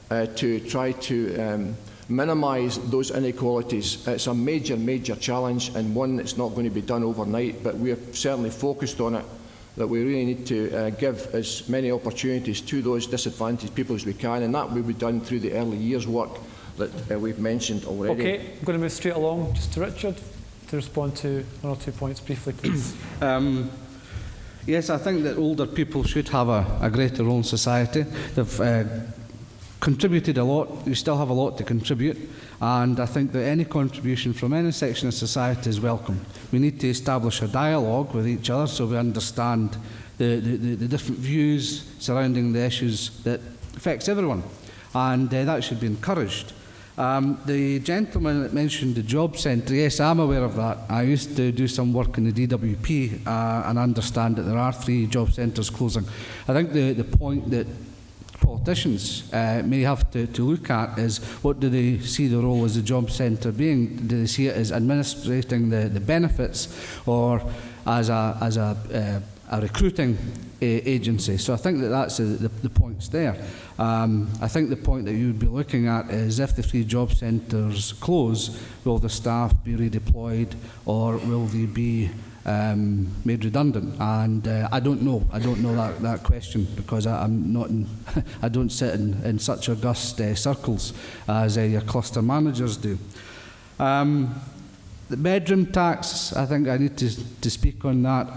F: to try to minimise those inequalities. It's a major, major challenge, and one that's not going to be done overnight, but we have certainly focused on it, that we really need to give as many opportunities to those disadvantaged people as we can, and that will be done through the early years work that we've mentioned already.
A: Okay, I'm going to move straight along just to Richard to respond to one or two points briefly, please.
D: Yes, I think that older people should have a greater role in society. They've contributed a lot. You still have a lot to contribute, and I think that any contribution from any section of society is welcome. We need to establish a dialogue with each other so we understand the different views surrounding the issues that affects everyone, and that should be encouraged. The gentleman that mentioned the job centre, yes, I'm aware of that. I used to do some work in the DWP and understand that there are 3 job centres closing. I think the point that politicians may have to look at is, what do they see the role as a job centre being? Do they see it as administrating the benefits, or as a recruiting agency? So I think that's the points there. I think the point that you would be looking at is, if the 3 job centres close, will the staff be redeployed, or will they be made redundant? And I don't know. I don't know that question, because I'm not in I don't sit in such august circles as your cluster managers do. The bedroom tax, I think I need to speak on that.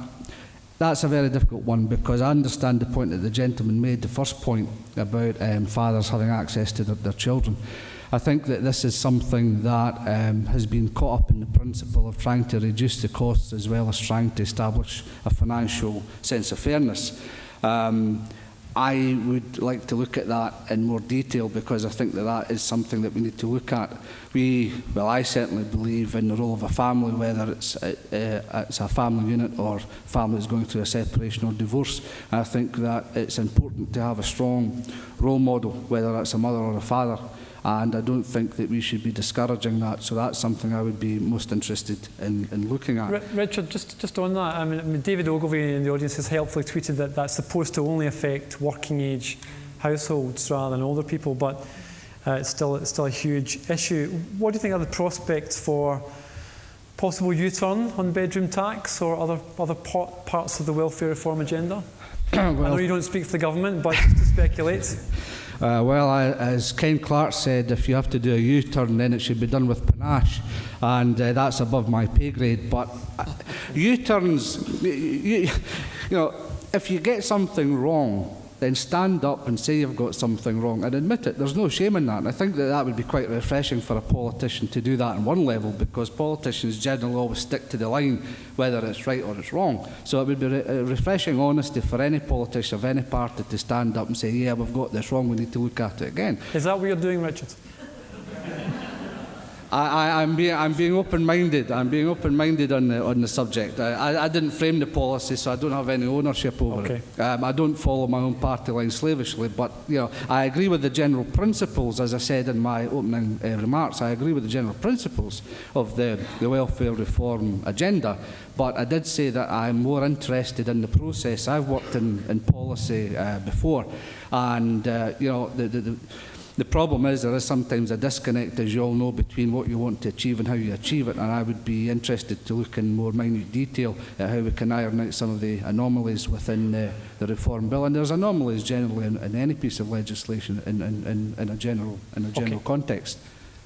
D: That's a very difficult one, because I understand the point that the gentleman made, the first point about fathers having access to their children. I think that this is something that has been caught up in the principle of trying to reduce the costs as well as trying to establish a financial sense of fairness. I would like to look at that in more detail, because I think that that is something that we need to look at. I certainly believe in the role of a family, whether it's a family unit or family that's going through a separation or divorce. I think that it's important to have a strong role model, whether that's a mother or a father, and I don't think that we should be discouraging that. So that's something I would be most interested in looking at.
A: Richard, just on that, I mean, David Ogilvie in the audience has helpfully tweeted that that's supposed to only affect working age households rather than older people, but it's still a huge issue. What do you think are the prospects for possible U-turn on bedroom tax or other parts of the welfare reform agenda? Well, I know you don't speak for the government, but just to speculate.
D: As Ken Cllr said, if you have to do a U-turn, then it should be done with panache, and that's above my pay grade. But U-turns, you know, if you get something wrong, then stand up and say you've got something wrong and admit it. There's no shame in that. And I think that that would be quite refreshing for a politician to do that on one level, because politicians generally always stick to the line, whether it's right or it's wrong. So it would be refreshing honesty for any politician of any party to stand up and say, yeah, we've got this wrong, we need to look at it again.
A: Is that what you're doing, Richard?
D: I'm being open-minded. I'm being open-minded on the subject. I didn't frame the policy, so I don't have any ownership over it. I don't follow my own party line slavishly, but you know, I agree with the general principles, as I said in my opening remarks. I agree with the general principles of the welfare reform agenda, but I did say that I'm more interested in the process. I've worked in policy before, and you know, the problem is there is sometimes a disconnect, as you all know, between what you want to achieve and how you achieve it, and I would be interested to look in more minute detail at how we can iron out some of the anomalies within the reform bill. And there's anomalies generally in any piece of legislation in a general context.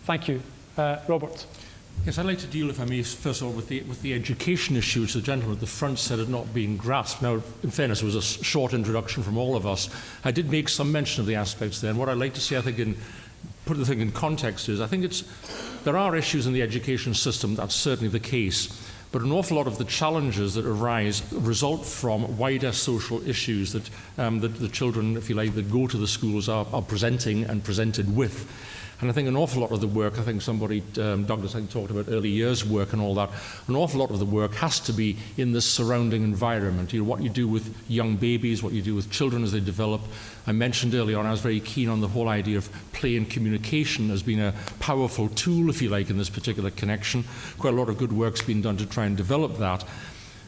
A: Thank you. Robert.
E: Yes, I'd like to deal, if I may, first of all, with the education issue, which the gentleman at the front said had not been grasped. Now, in fairness, it was a short introduction from all of us. I did make some mention of the aspects there, and what I'd like to say, I think, put the thing in context is, I think there are issues in the education system, that's certainly the case, but an awful lot of the challenges that arise result from wider social issues that the children, if you like, that go to the schools are presenting and presented with. And I think an awful lot of the work, I think somebody, Douglas, I think, talked about early years work and all that, an awful lot of the work has to be in the surrounding environment. You know, what you do with young babies, what you do with children as they develop. I mentioned earlier on, I was very keen on the whole idea of play and communication as being a powerful tool, if you like, in this particular connection. Quite a lot of good work's been done to try and develop that.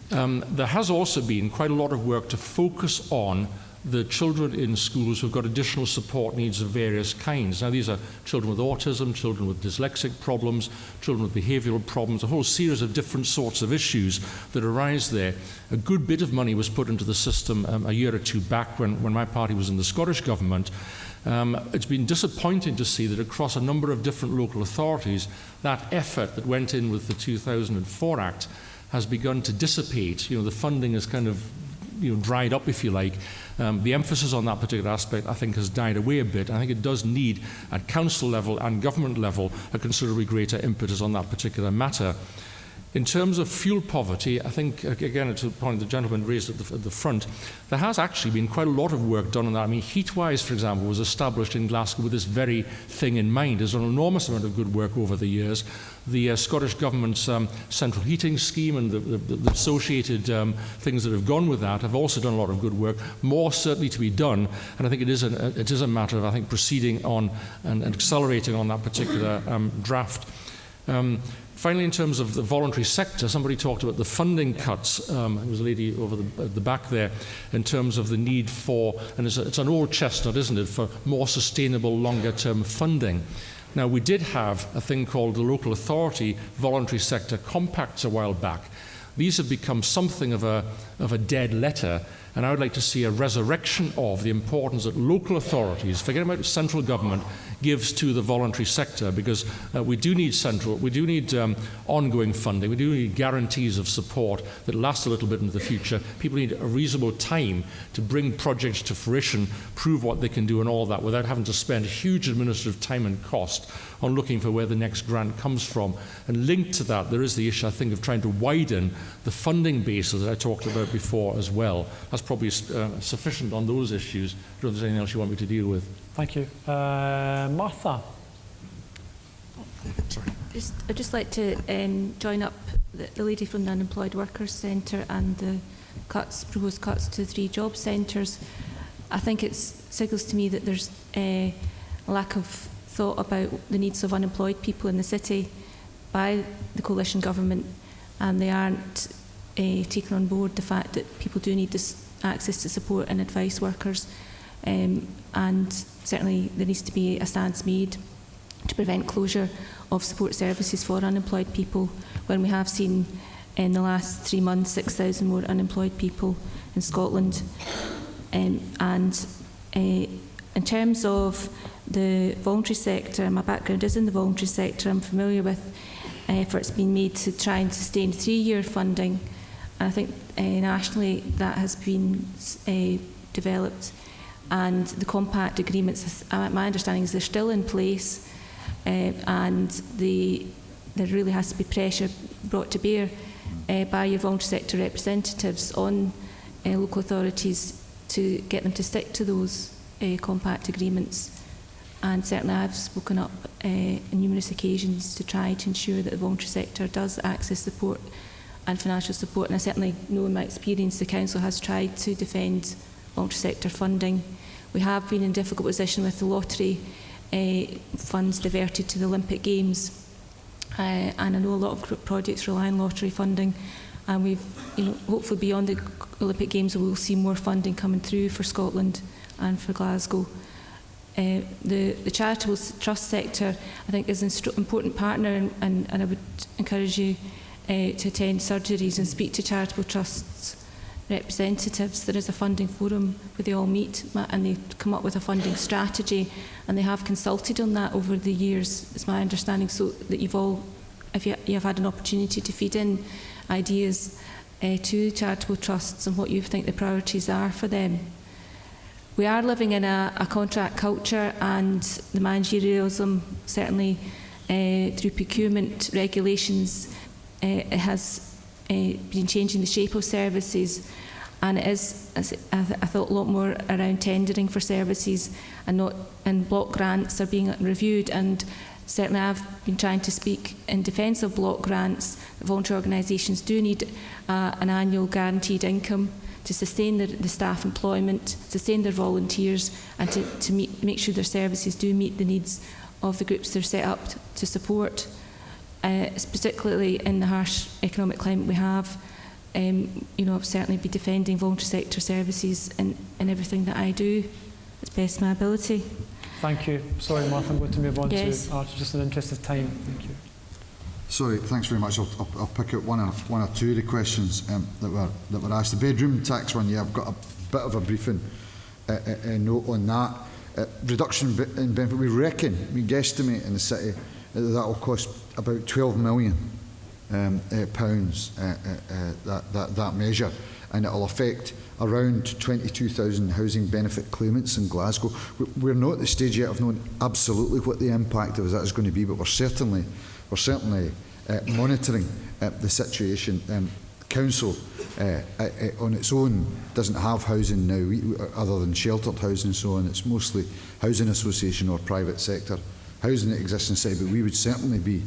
E: There has also been quite a lot of work to focus on the children in schools who've got additional support needs of various kinds. Now, these are children with autism, children with dyslexic problems, children with behavioural problems, a whole series of different sorts of issues that arise there. A good bit of money was put into the system a year or two back when my party was in the Scottish government. It's been disappointing to see that across a number of different local authorities, that effort that went in with the 2004 Act has begun to dissipate. You know, the funding has kind of dried up, if you like. The emphasis on that particular aspect, I think, has died away a bit. I think it does need, at council level and government level, a considerably greater impetus on that particular matter. In terms of fuel poverty, I think, again, to the point the gentleman raised at the front, there has actually been quite a lot of work done on that. I mean, Heatwise, for example, was established in Glasgow with this very thing in mind. There's an enormous amount of good work over the years. The Scottish Government's central heating scheme and the associated things that have gone with that have also done a lot of good work. More certainly to be done, and I think it is a matter of, I think, proceeding on and accelerating on that particular draft. Finally, in terms of the voluntary sector, somebody talked about the funding cuts. There was a lady over at the back there, in terms of the need for, and it's an old chestnut, isn't it, for more sustainable, longer-term funding. Now, we did have a thing called the Local Authority Voluntary Sector Compacts a while back. These have become something of a dead letter, and I would like to see a resurrection of the importance that local authorities, forget about central government, gives to the voluntary sector, because we do need ongoing funding, we do need guarantees of support that last a little bit into the future. People need a reasonable time to bring projects to fruition, prove what they can do and all that, without having to spend huge administrative time and cost on looking for where the next grant comes from. And linked to that, there is the issue, I think, of trying to widen the funding basis that I talked about before as well. That's probably sufficient on those issues. I don't know if there's anything else you want me to deal with.
A: Thank you. Martha?
E: Sorry.
C: I'd just like to join up the lady from the Unemployed Workers Centre and the proposed cuts to 3 job centres. I think it signals to me that there's a lack of thought about the needs of unemployed people in the city by the coalition government, and they aren't taking on board the fact that people do need this access to support and advice workers, and certainly there needs to be a stance made to prevent closure of support services for unemployed people, when we have seen in the last 3 months 6,000 more unemployed people in Scotland. And in terms of the voluntary sector, my background is in the voluntary sector. I'm familiar with efforts being made to try and sustain 3-year funding. And I think nationally that has been developed, and the compact agreements, my understanding is they're still in place, and there really has to be pressure brought to bear by your voluntary sector representatives on local authorities to get them to stick to those compact agreements. And certainly I've spoken up on numerous occasions to try to ensure that the voluntary sector does access support and financial support, and I certainly know in my experience the Council has tried to defend voluntary sector funding. We have been in a difficult position with the lottery funds diverted to the Olympic Games, and I know a lot of projects rely on lottery funding, and we've, hopefully beyond the Olympic Games we'll see more funding coming through for Scotland and for Glasgow. The charitable trust sector, I think, is an important partner, and I would encourage you to attend surgeries and speak to charitable trusts representatives. There is a funding forum where they all meet and they come up with a funding strategy, and they have consulted on that over the years, is my understanding, so that you've all, if you have had an opportunity to feed in ideas to charitable trusts and what you think the priorities are for them. We are living in a contract culture, and the managerialism, certainly through procurement regulations, it has been changing the shape of services, and it is, I thought, a lot more around tendering for services, and block grants are being reviewed. And certainly I've been trying to speak in defence of block grants. Voluntary organisations do need an annual guaranteed income to sustain the staff employment, sustain their volunteers, and to make sure their services do meet the needs of the groups they're set up to support. Particularly in the harsh economic climate we have, I've certainly be defending voluntary sector services in everything that I do, as best my ability.
A: Thank you. Sorry, Martha, I'm going to move on
C: to
A: Archie, just in the interest of time. Thank you.
B: Sorry, thanks very much. I'll pick out one or two of the questions that were asked. The bedroom tax one, yeah, I've got a bit of a briefing note on that. Reduction in benefit, we guesstimate in the city that will cost about £12 million that measure, and it will affect around 22,000 housing benefit claimants in Glasgow. We're not at the stage yet of knowing absolutely what the impact of that is going to be, but we're certainly monitoring the situation. Council on its own doesn't have housing now, other than sheltered housing and so on. It's mostly housing association or private sector housing that exists in the city, but we would certainly be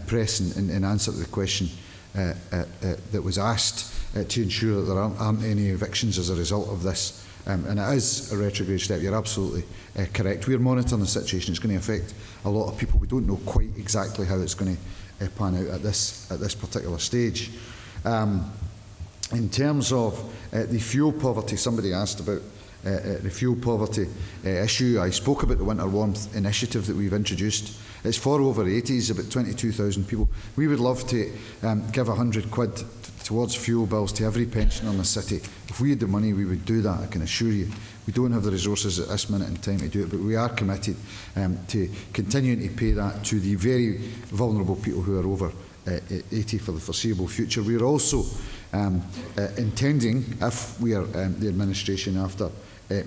B: pressing in answer to the question that was asked to ensure that there aren't any evictions as a result of this. And it is a retrograde step. You're absolutely correct. We're monitoring the situation. It's going to affect a lot of people. We don't know quite exactly how it's going to pan out at this particular stage. In terms of the fuel poverty, somebody asked about the fuel poverty issue. I spoke about the Winter Warmth initiative that we've introduced. It's for over 80s, about 22,000 people. We would love to give £100 towards fuel bills to every pensioner in the city. If we had the money, we would do that, I can assure you. We don't have the resources at this minute in time to do it, but we are committed to continuing to pay that to the very vulnerable people who are over 80 for the foreseeable future. We are also intending, if we are the administration after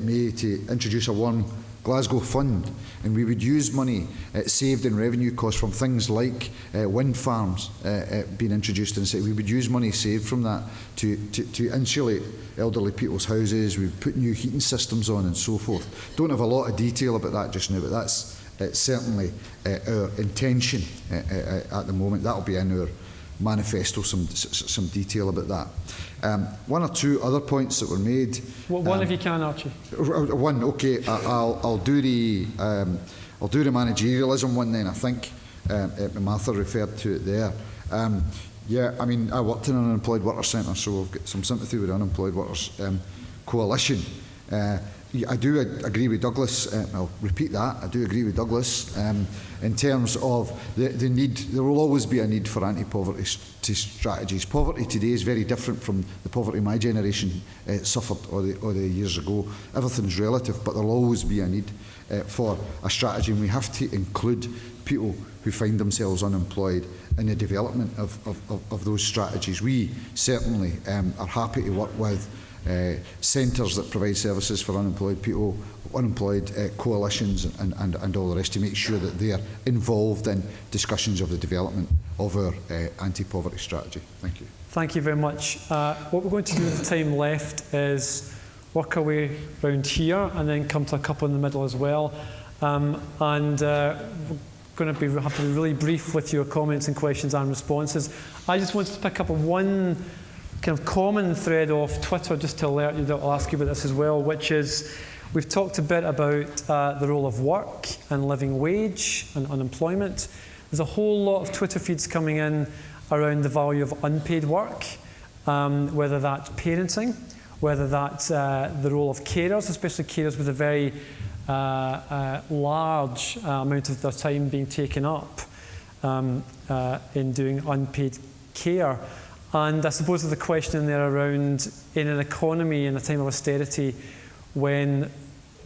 B: May, to introduce a One Glasgow fund, and we would use money saved in revenue costs from things like wind farms being introduced in the city. We would use money saved from that to insulate elderly people's houses. We would put new heating systems on and so forth. Don't have a lot of detail about that just now, but that's certainly our intention at the moment. That will be in our manifesto, some detail about that. One or two other points that were made.
A: One if you can, Archie.
B: One, okay. I'll do the managerialism one then. I think Martha referred to it there. Yeah, I mean, I worked in an unemployed workers centre, so I've got some sympathy with the unemployed workers coalition. I do agree with Douglas. I'll repeat that. I do agree with Douglas in terms of the need. There will always be a need for anti-poverty strategies. Poverty today is very different from the poverty my generation suffered or the years ago. Everything's relative, but there will always be a need for a strategy, and we have to include people who find themselves unemployed in the development of those strategies. We certainly are happy to work with centres that provide services for unemployed people, unemployed coalitions and all the rest, to make sure that they are involved in discussions of the development of our anti-poverty strategy. Thank you.
A: Thank you very much. What we're going to do with the time left is work our way round here and then come to a couple in the middle as well. We're going to have to be really brief with your comments and questions and responses. I just wanted to pick up on one kind of common thread off Twitter, just to alert you that I'll ask you about this as well, which is we've talked a bit about the role of work and living wage and unemployment. There's a whole lot of Twitter feeds coming in around the value of unpaid work, whether that's parenting, whether that's the role of carers, especially carers with a very large amount of their time being taken up in doing unpaid care. And I suppose there's a question in there around, in an economy in a time of austerity, when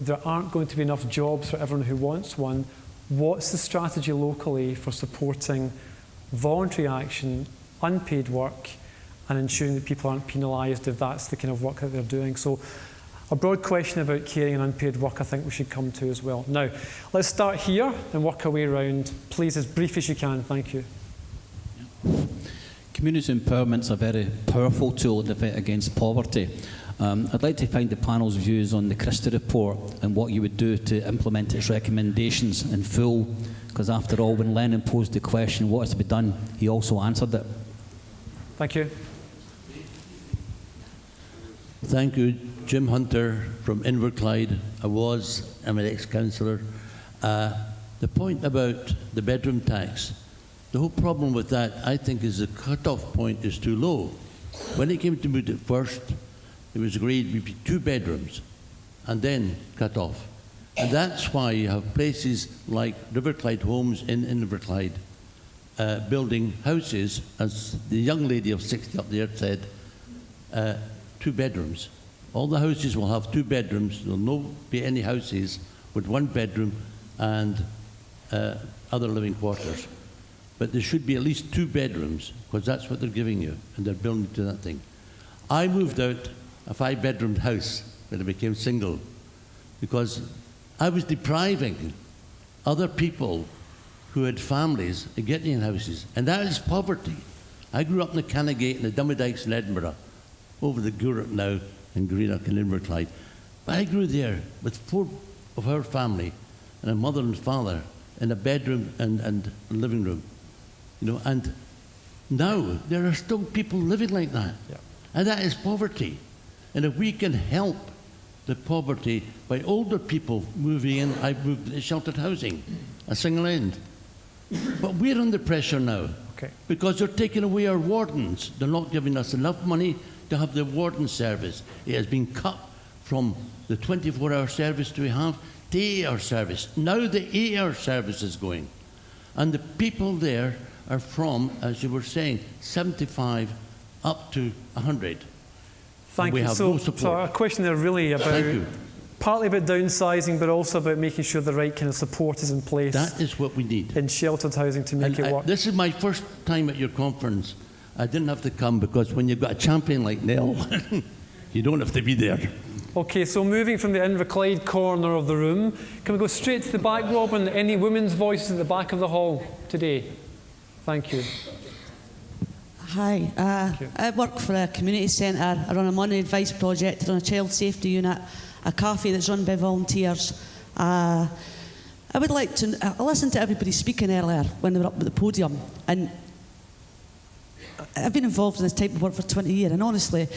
A: there aren't going to be enough jobs for everyone who wants one, what's the strategy locally for supporting voluntary action, unpaid work, and ensuring that people aren't penalised if that's the kind of work that they're doing? So a broad question about caring and unpaid work I think we should come to as well. Now, let's start here and work our way around. Please, as brief as you can. Thank you.
N: Community empowerment is a very powerful tool in the fight against poverty. I'd like to find the panel's views on the Christie report and what you would do to implement its recommendations in full, because after all, when Lennon posed the question, what is to be done, he also answered it.
A: Thank you.
O: Thank you. Jim Hunter from Inverclyde. I'm an ex-councillor. The point about the bedroom tax, the whole problem with that, I think, is the cut-off point is too low. When it came to move it first, it was agreed we'd be 2 bedrooms and then cut off. And that's why you have places like Riverclyde Homes in Inverclyde building houses, as the young lady of 60 up there said, 2 bedrooms. All the houses will have 2 bedrooms. There will not be any houses with 1 bedroom and other living quarters. But there should be at least 2 bedrooms, because that's what they're giving you, and they're building to that thing. I moved out a 5-bedroom house when I became single, because I was depriving other people who had families of getting in houses, and that is poverty. I grew up in the Canongate and the Dummydikes in Edinburgh, over the Gourock now, in Greenock and Inverclyde. But I grew there with 4 of our family, and a mother and father, in a bedroom and living room. You know, and now there are still people living like that. Yeah. And that is poverty. And if we can help the poverty by older people moving in, I've moved into sheltered housing, a single end. But we're under pressure now, because they're taking away our wardens. They're not giving us enough money to have the warden service. It has been cut from the 24-hour service we have to 8-hour service. Now the 8-hour service is going. And the people there are from, as you were saying, 75 up to 100.
A: Thank
O: we
A: you.
O: have
A: So,
O: no support.
A: so our question there really about partly about downsizing, but also about making sure the right kind of support is in place.
O: That is what we need.
A: In sheltered housing to make it work.
O: This is my first time at your conference. I didn't have to come because when you've got a champion like Nell, you don't have to be there.
A: Okay, so moving from the Inverclyde corner of the room, can we go straight to the back, Robin? Any women's voices at the back of the hall today? Thank you.
P: Hi, I work for a community centre. I run a money advice project, I run a child safety unit, a cafe that's run by volunteers. I would like to, I listened to everybody speaking earlier when they were up at the podium, and I've been involved in this type of work for 20 years, and honestly,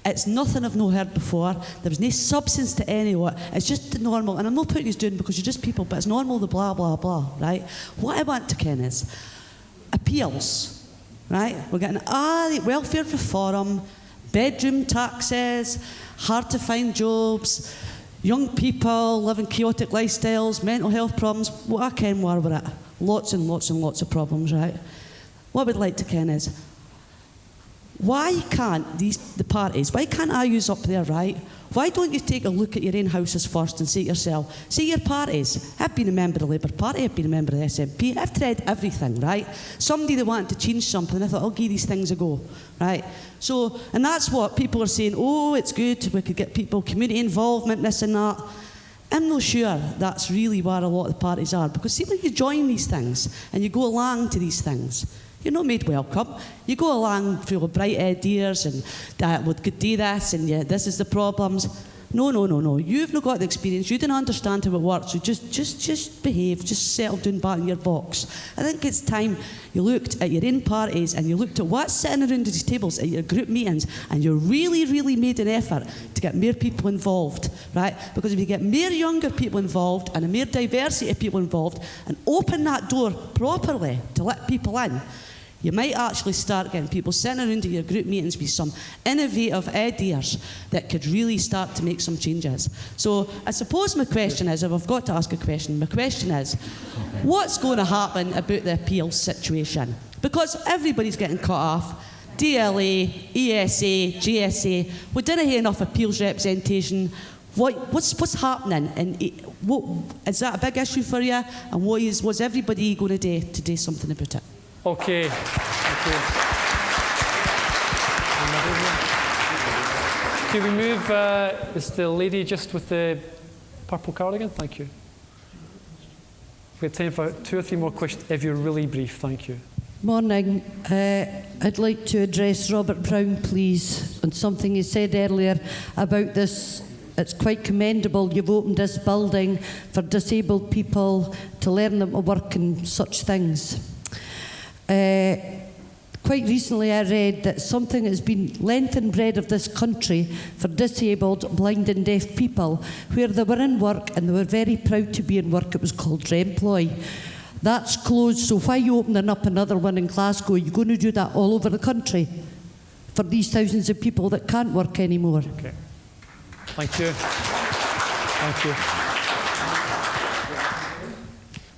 P: it's nothing I've not heard before. There was no substance to any of it. It's just the normal, and I'm not putting you doing because you're just people, but it's normal, the blah, blah, blah, right? What I want to ken is appeals, right? We're getting, the welfare reform, bedroom taxes, hard to find jobs, young people living chaotic lifestyles, mental health problems. What I ken where we're at. Lots and lots and lots of problems, right? What I would like to ken is, why can't the parties, why can't I use up there, right? Why don't you take a look at your own houses first and say to yourself, say your parties, I've been a member of the Labour Party, I've been a member of the SNP, I've tried everything, right? Somebody that wanted to change something, I thought, I'll give these things a go, right? So, and that's what people are saying, oh, it's good, we could get people, community involvement, this and that. I'm not sure that's really where a lot of the parties are, because see, when you join these things and you go along to these things, you're not made welcome. You go along full of bright ideas and we could do this and this is the problems. No. You've not got the experience. You didn't understand how it works. So just behave. Just settle down back in your box. I think it's time you looked at your own parties and you looked at what's sitting around these tables at your group meetings, and you really made an effort to get more people involved, right? Because if you get more younger people involved and a more diversity of people involved and open that door properly to let people in, you might actually start getting people sitting around at your group meetings with some innovative ideas that could really start to make some changes. So I suppose my question is, if I've got to ask a question, my question is, what's going to happen about the appeals situation? Because everybody's getting cut off. DLA, ESA, GSA, we didn't have enough appeals representation. What's happening? And is that a big issue for you? And what's everybody going to do something about it?
A: Okay. Can we move? Is the lady just with the purple cardigan? Thank you. We have time for 2 or 3 more questions, if you're really brief. Thank you.
Q: Morning. I'd like to address Robert Brown, please, on something he said earlier about this. It's quite commendable you've opened this building for disabled people to learn them to work and such things. Quite recently I read that something has been length and breadth of this country for disabled, blind and deaf people, where they were in work and they were very proud to be in work. It was called Remploy. That's closed, so why are you opening up another one in Glasgow? You're going to do that all over the country for these thousands of people that can't work anymore.
A: Okay. Thank you. Thank you.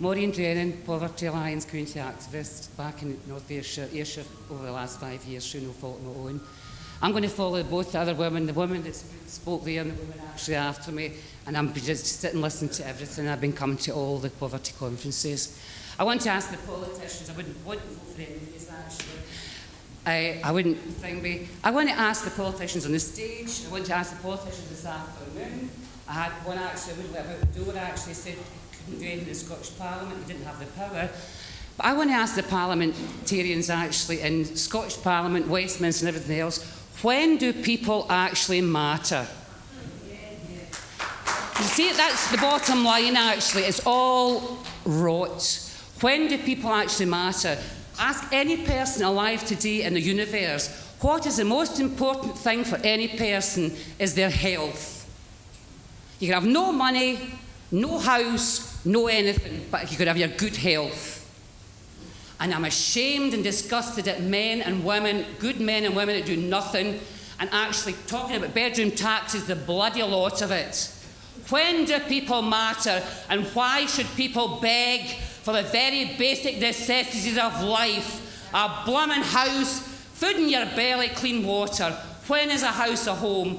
R: Maureen Drennan, Poverty Alliance community activist, back in North Ayrshire over the last 5 years through no fault of my own. I'm going to follow both the other women, the woman that spoke there and the woman actually after me, and I'm just sitting listening to everything. I've been coming to all the poverty conferences. I want to ask the politicians, I wouldn't vote for any of these actually. I wouldn't think me. I want to ask the politicians on the stage, I want to ask the politicians this afternoon. I had one actually, I wouldn't let out the door, actually said, couldn't do anything in the Scottish Parliament, he didn't have the power. But I want to ask the parliamentarians actually in Scottish Parliament, Westminster and everything else, when do people actually matter? You see, that's the bottom line actually, it's all rot. When do people actually matter? Ask any person alive today in the universe, what is the most important thing for any person is their health. You can have no money, no house, no anything, but you could have your good health. And I'm ashamed and disgusted at men and women, good men and women that do nothing, and actually talking about bedroom taxes, the bloody lot of it. When do people matter, and why should people beg for the very basic necessities of life? A blooming house, Food in your belly, clean water. When is a house a home?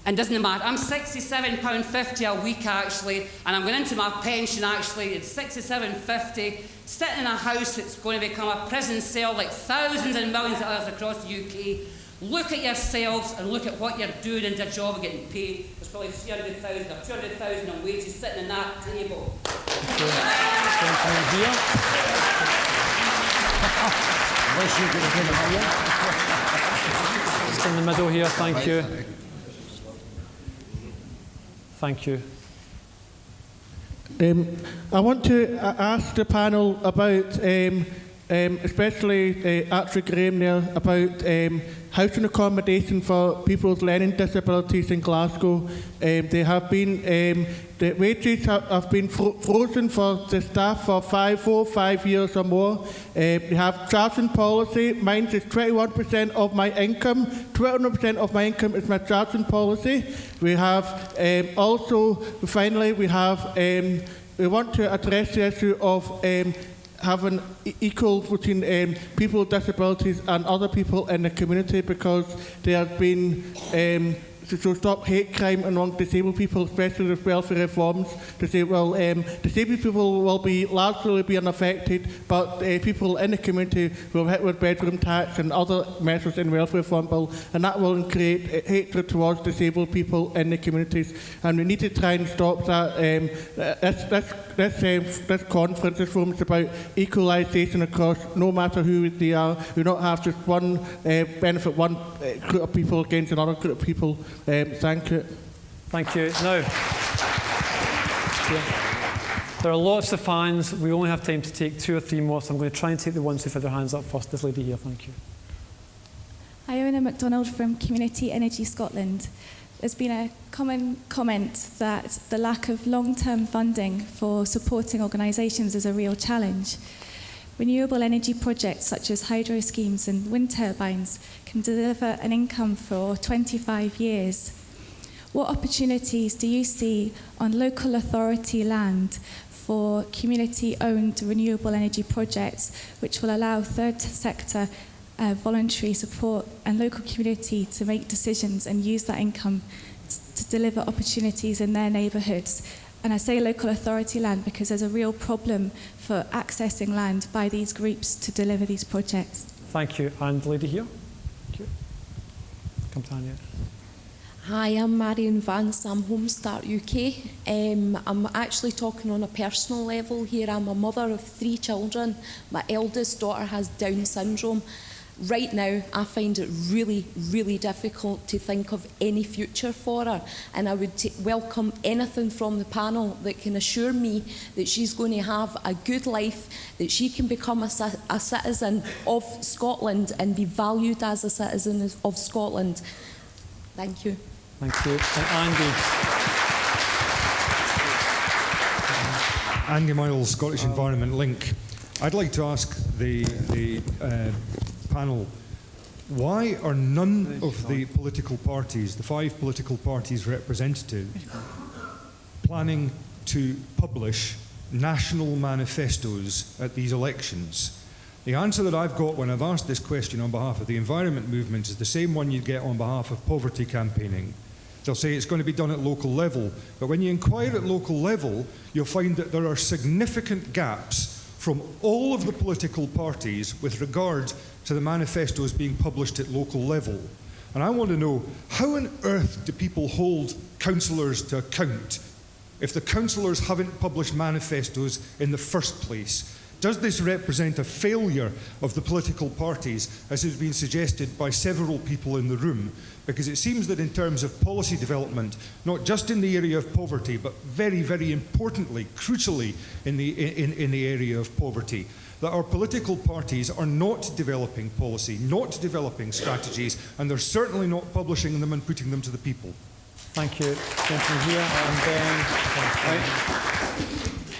R: And doesn't matter. I'm £67.50 a week actually, and I'm going into my pension actually. It's £67.50. Sitting in a house that's going to become a prison cell like thousands and millions of others across the UK. Look at yourselves and look at what you're doing in your job and getting paid. There's probably 300,000 or 200,000 on wages sitting in that table.
A: Just in the middle here, thank you. Thank you.
S: I want to ask the panel about, especially Archie Graham there, about housing accommodation for people with learning disabilities in Glasgow. They have been, the wages have been frozen for the staff for 5 years or more. They have charging policy. Mine is 21% of my income. 21% of my income is my charging policy. We have also, finally, we have, we want to address the issue of having equal between people with disabilities and other people in the community, because there has been to stop hate crime among disabled people, especially with welfare reforms, to say, well, disabled people will be largely be unaffected, but people in the community will hit with bedroom tax and other measures in welfare reform bill, and that will create hatred towards disabled people in the communities. And we need to try and stop that. This conference, this forum is about equalisation across, no matter who they are. We don't have just one benefit one group of people against another group of people. Thank you.
A: Thank you. Now, there are lots of hands. We only have time to take 2 or 3 more, so I'm going to try and take the ones who've had their hands up first. This lady here, thank you.
T: Hi, Owen MacDonald from Community Energy Scotland. There's been a common comment that the lack of long-term funding for supporting organisations is a real challenge. Renewable energy projects such as hydro schemes and wind turbines can deliver an income for 25 years. What opportunities do you see on local authority land for community-owned renewable energy projects which will allow third sector voluntary support and local community to make decisions and use that income to deliver opportunities in their neighbourhoods? And I say local authority land because there's a real problem for accessing land by these groups to deliver these projects.
A: Thank you. And the lady here. Thank you. Come down here.
U: Hi, I'm Marion Vance. I'm Homestart UK. I'm actually talking on a personal level here. I'm a mother of 3 children. My eldest daughter has Down syndrome. Right now, I find it really, really difficult to think of any future for her, and I would welcome anything from the panel that can assure me that she's going to have a good life, that she can become a citizen of Scotland and be valued as a citizen of Scotland. Thank you.
A: Thank you. And Andy.
V: Andy Miles, Scottish Environment Link. I'd like to ask the panel, why are none of the political parties, the 5 political parties represented, planning to publish national manifestos at these elections? The answer that I've got when I've asked this question on behalf of the environment movement is the same one you get on behalf of poverty campaigning. They'll say it's going to be done at local level, but when you inquire at local level, you'll find that there are significant gaps from all of the political parties with regard to the manifestos being published at local level. And I want to know, how on earth do people hold councillors to account if the councillors haven't published manifestos in the first place? Does this represent a failure of the political parties, as has been suggested by several people in the room? Because it seems that in terms of policy development, not just in the area of poverty, but very, very importantly, crucially in the area of poverty, that our political parties are not developing policy, not developing strategies, and they're certainly not publishing them and putting them to the people.
A: Thank you. Gentleman here,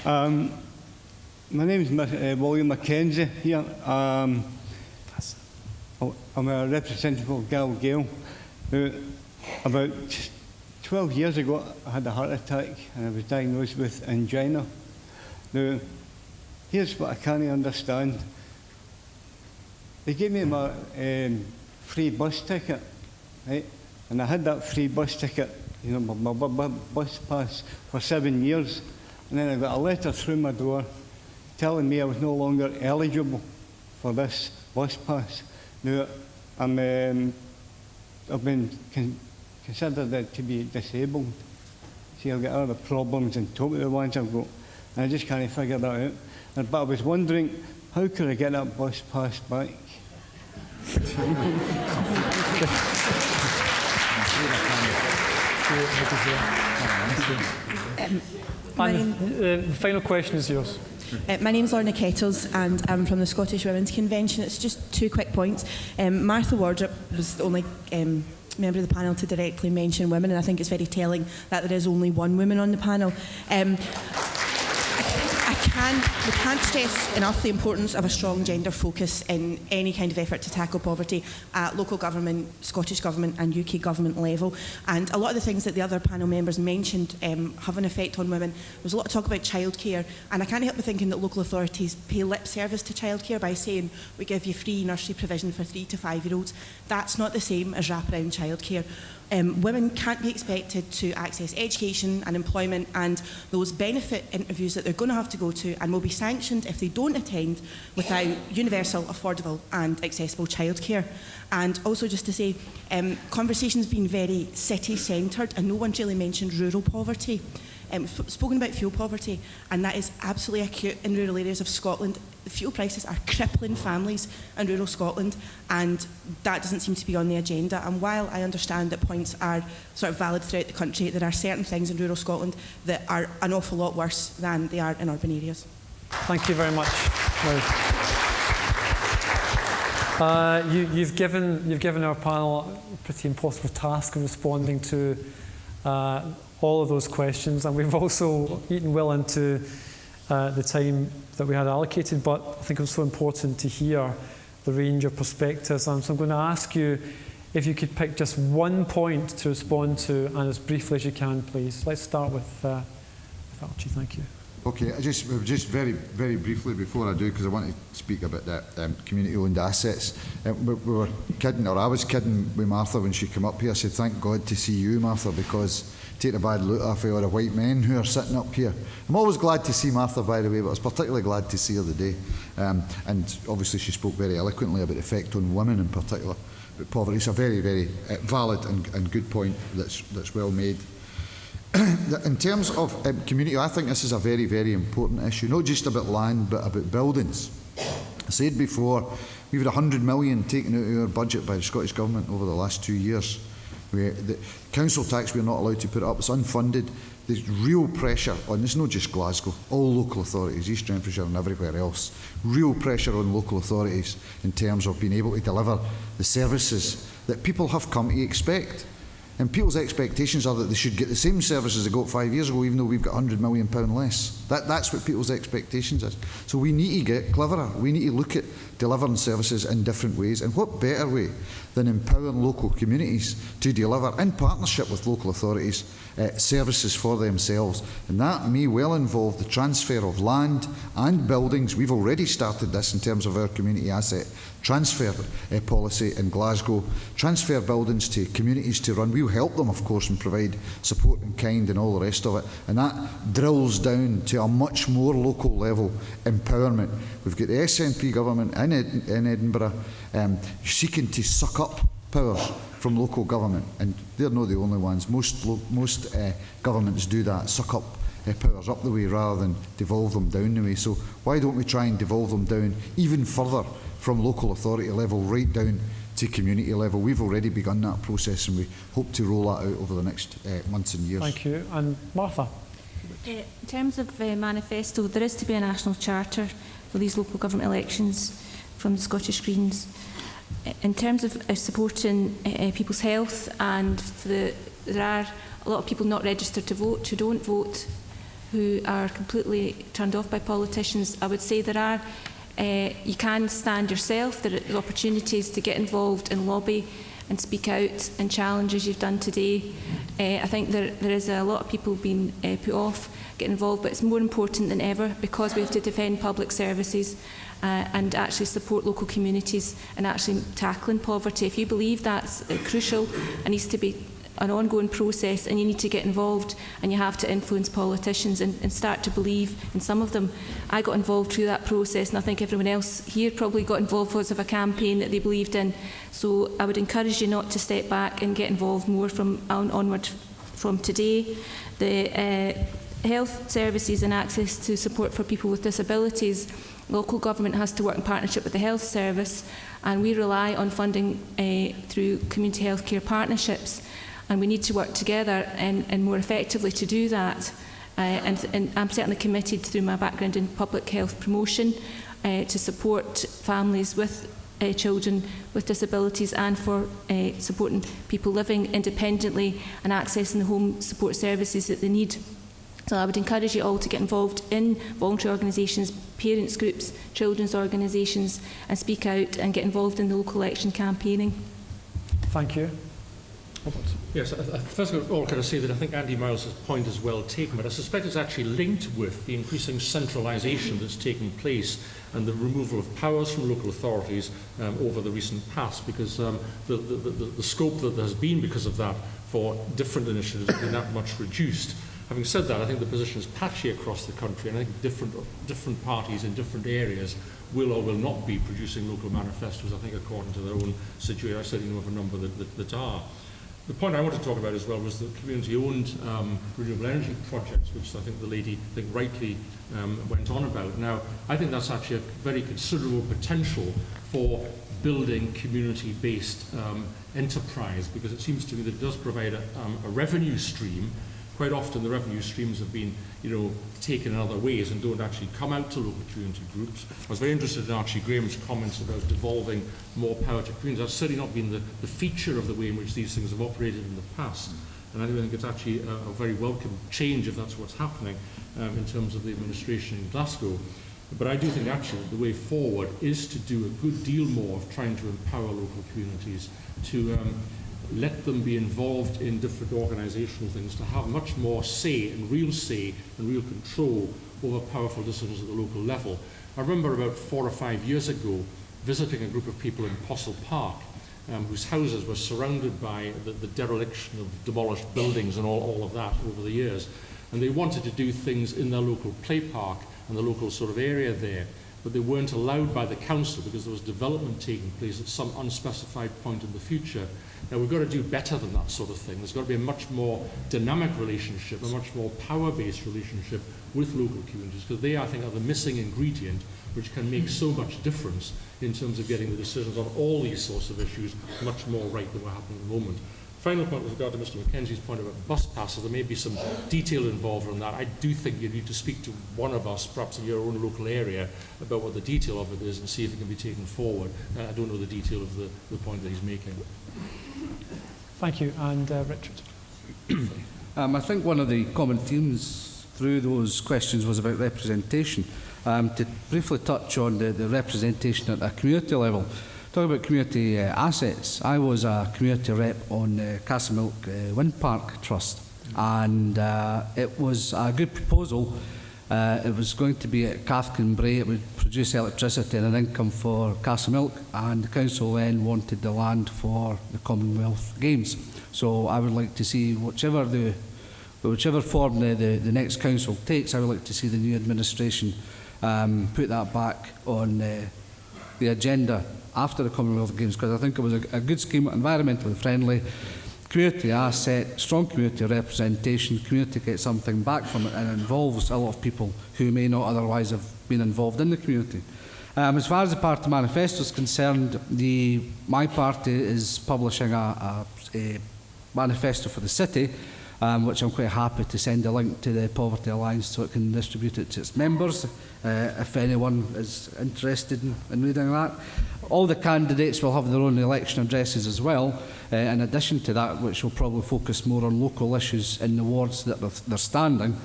A: and then...
W: My name is William Mackenzie here. I'm a representative of Glasgow. About 12 years ago, I had a heart attack and I was diagnosed with angina. Now, here's what I can't understand. They gave me my free bus ticket, right? And I had that free bus ticket, you know, my bus pass for 7 years. And then I got a letter through my door telling me I was no longer eligible for this bus pass. Now, I've been considered to be disabled. See, I've got other problems on top of the ones I've got, and I just can't figure that out. But I was wondering, how could I get that bus pass back?
A: The final question is yours.
G: My name's Lorna Kettles and I'm from the Scottish Women's Convention. It's just 2 quick points. Martha Wardrop was the only member of the panel to directly mention women, and I think it's very telling that there is only one woman on the panel. We can't stress enough the importance of a strong gender focus in any kind of effort to tackle poverty at local government, Scottish Government and UK Government level. And a lot of the things that the other panel members mentioned have an effect on women. There was a lot of talk about childcare, and I can't help but thinking that local authorities pay lip service to childcare by saying we give you free nursery provision for 3 to 5-year-olds. That's not the same as wraparound childcare. Women can't be expected to access education and employment and those benefit interviews that they're going to have to go to, and will be sanctioned if they don't attend without universal, affordable and accessible childcare. And also just to say, conversation's been very city-centred and no one's really mentioned rural poverty. Spoken about fuel poverty, and that is absolutely acute in rural areas of Scotland. The fuel prices are crippling families in rural Scotland, and that doesn't seem to be on the agenda. And while I understand that points are sort of valid throughout the country, there are certain things in rural Scotland that are an awful lot worse than they are in urban areas.
A: Thank you very much. You've given our panel a pretty impossible task of responding to all of those questions, and we've also eaten well into the time that we had allocated, but I think it was so important to hear the range of perspectives, and so I'm going to ask you if you could pick just one point to respond to, and as briefly as you can, please. Let's start with Archie. Thank you.
B: Okay, just very, very briefly before I do, because I want to speak about that community-owned assets. We were kidding, or I was kidding with Martha when she came up here. I said, thank God to see you, Martha, because take a bad look off of all the white men who are sitting up here. I'm always glad to see Martha, by the way, but I was particularly glad to see her today. And obviously she spoke very eloquently about the effect on women in particular. But poverty is a very, very valid and good point that's well made. In terms of community, I think this is a very, very important issue, not just about land, but about buildings. I said before, we've had 100 million taken out of our budget by the Scottish Government over the last 2 years. The council tax we're not allowed to put up, it's unfunded. There's real pressure on, it's not just Glasgow, all local authorities, East Renfrewshire and everywhere else, real pressure on local authorities in terms of being able to deliver the services that people have come to expect. And people's expectations are that they should get the same services they got 5 years ago, even though we've got £100 million less. That's what people's expectations is. So we need to get cleverer. We need to look at delivering services in different ways. And what better way than empowering local communities to deliver, in partnership with local authorities, services for themselves. And that may well involve the transfer of land and buildings. We've already started this in terms of our community asset transfer policy in Glasgow. Transfer buildings to communities to run. We'll help them, of course, and provide support in kind and all the rest of it. And that drills down to a much more local level empowerment. We've got the SNP government in Edinburgh seeking to suck up powers from local government, and they're not the only ones. Most governments do that, suck up powers up the way rather than devolve them down the way. So why don't we try and devolve them down even further from local authority level right down to community level? We've already begun that process, and we hope to roll that out over the next months and years.
A: Thank you. And Martha?
C: In terms of manifesto, there is to be a national charter for these local government elections from the Scottish Greens. In terms of supporting people's health, and there are a lot of people not registered to vote, who don't vote, who are completely turned off by politicians, I would say there are you can stand yourself. There are opportunities to get involved and lobby and speak out and challenge as you've done today. I think there is a lot of people being put off getting involved, but it's more important than ever because we have to defend public services and actually support local communities in actually tackling poverty. If you believe that's crucial and needs to be an ongoing process, and you need to get involved and you have to influence politicians and start to believe in some of them. I got involved through that process, and I think everyone else here probably got involved because of a campaign that they believed in. So I would encourage you not to step back and get involved more from onward from today. The health services and access to support for people with disabilities, local government has to work in partnership with the health service, and we rely on funding through community healthcare partnerships. And we need to work together and more effectively to do that. And I'm certainly committed through my background in public health promotion to support families with children with disabilities and for supporting people living independently and accessing the home support services that they need. So I would encourage you all to get involved in voluntary organisations, parents groups, children's organisations, and speak out and get involved in the local election campaigning.
A: Thank you.
E: Yes, first of all, can I say that I think Andy Miles' point is well taken, but I suspect it's actually linked with the increasing centralisation that's taking place and the removal of powers from local authorities over the recent past, because the scope that there has been because of that for different initiatives has been that much reduced. Having said that, I think the position is patchy across the country, and I think different parties in different areas will or will not be producing local manifestos, I think, according to their own situation. I certainly know of a number that are. The point I want to talk about as well was the community-owned renewable energy projects, which I think the lady rightly went on about. Now, I think that's actually a very considerable potential for building community-based enterprise, because it seems to me that it does provide a revenue stream. Quite often the revenue streams have been, taken in other ways and don't actually come out to local community groups. I was very interested in Archie Graham's comments about devolving more power to communities. That's certainly not been the feature of the way in which these things have operated in the past. And I think it's actually a very welcome change if that's what's happening in terms of the administration in Glasgow. But I do think actually the way forward is to do a good deal more of trying to empower local communities, to let them be involved in different organisational things, to have much more say and real control over powerful decisions at the local level. I remember about 4 or 5 years ago visiting a group of people in Postle Park whose houses were surrounded by the dereliction of demolished buildings and all of that over the years. And they wanted to do things in their local play park and the local sort of area there, but they weren't allowed by the council because there was development taking place at some unspecified point in the future. Now, we've got to do better than that sort of thing. There's got to be a much more dynamic relationship, a much more power-based relationship with local communities, because they, I think, are the missing ingredient which can make so much difference in terms of getting the decisions on all these sorts of issues much more right than what happening at the moment. Final point with regard to Mr Mackenzie's point about bus passes, there may be some detail involved on that. I do think you need to speak to one of us, perhaps in your own local area, about what the detail of it is and see if it can be taken forward. I don't know the detail of the point that he's making.
A: Thank you. And Richard.
D: I think one of the common themes through those questions was about representation. To briefly touch on the representation at a community level, talk about community assets. I was a community rep on Castlemilk Wind Park Trust, and it was a good proposal. It was going to be at Cathkin Bray. It would produce electricity and an income for Castlemilk, and the council then wanted the land for the Commonwealth Games. So I would like to see whichever form the next council takes, I would like to see the new administration put that back on the agenda after the Commonwealth Games, because I think it was a good scheme, environmentally friendly, community asset, strong community representation, community gets something back from it, and it involves a lot of people who may not otherwise have been involved in the community. As far as the party manifesto is concerned, my party is publishing a manifesto for the city, which I'm quite happy to send a link to the Poverty Alliance so it can distribute it to its members, if anyone is interested in reading that. All the candidates will have their own election addresses as well, in addition to that, which will probably focus more on local issues in the wards that they're standing.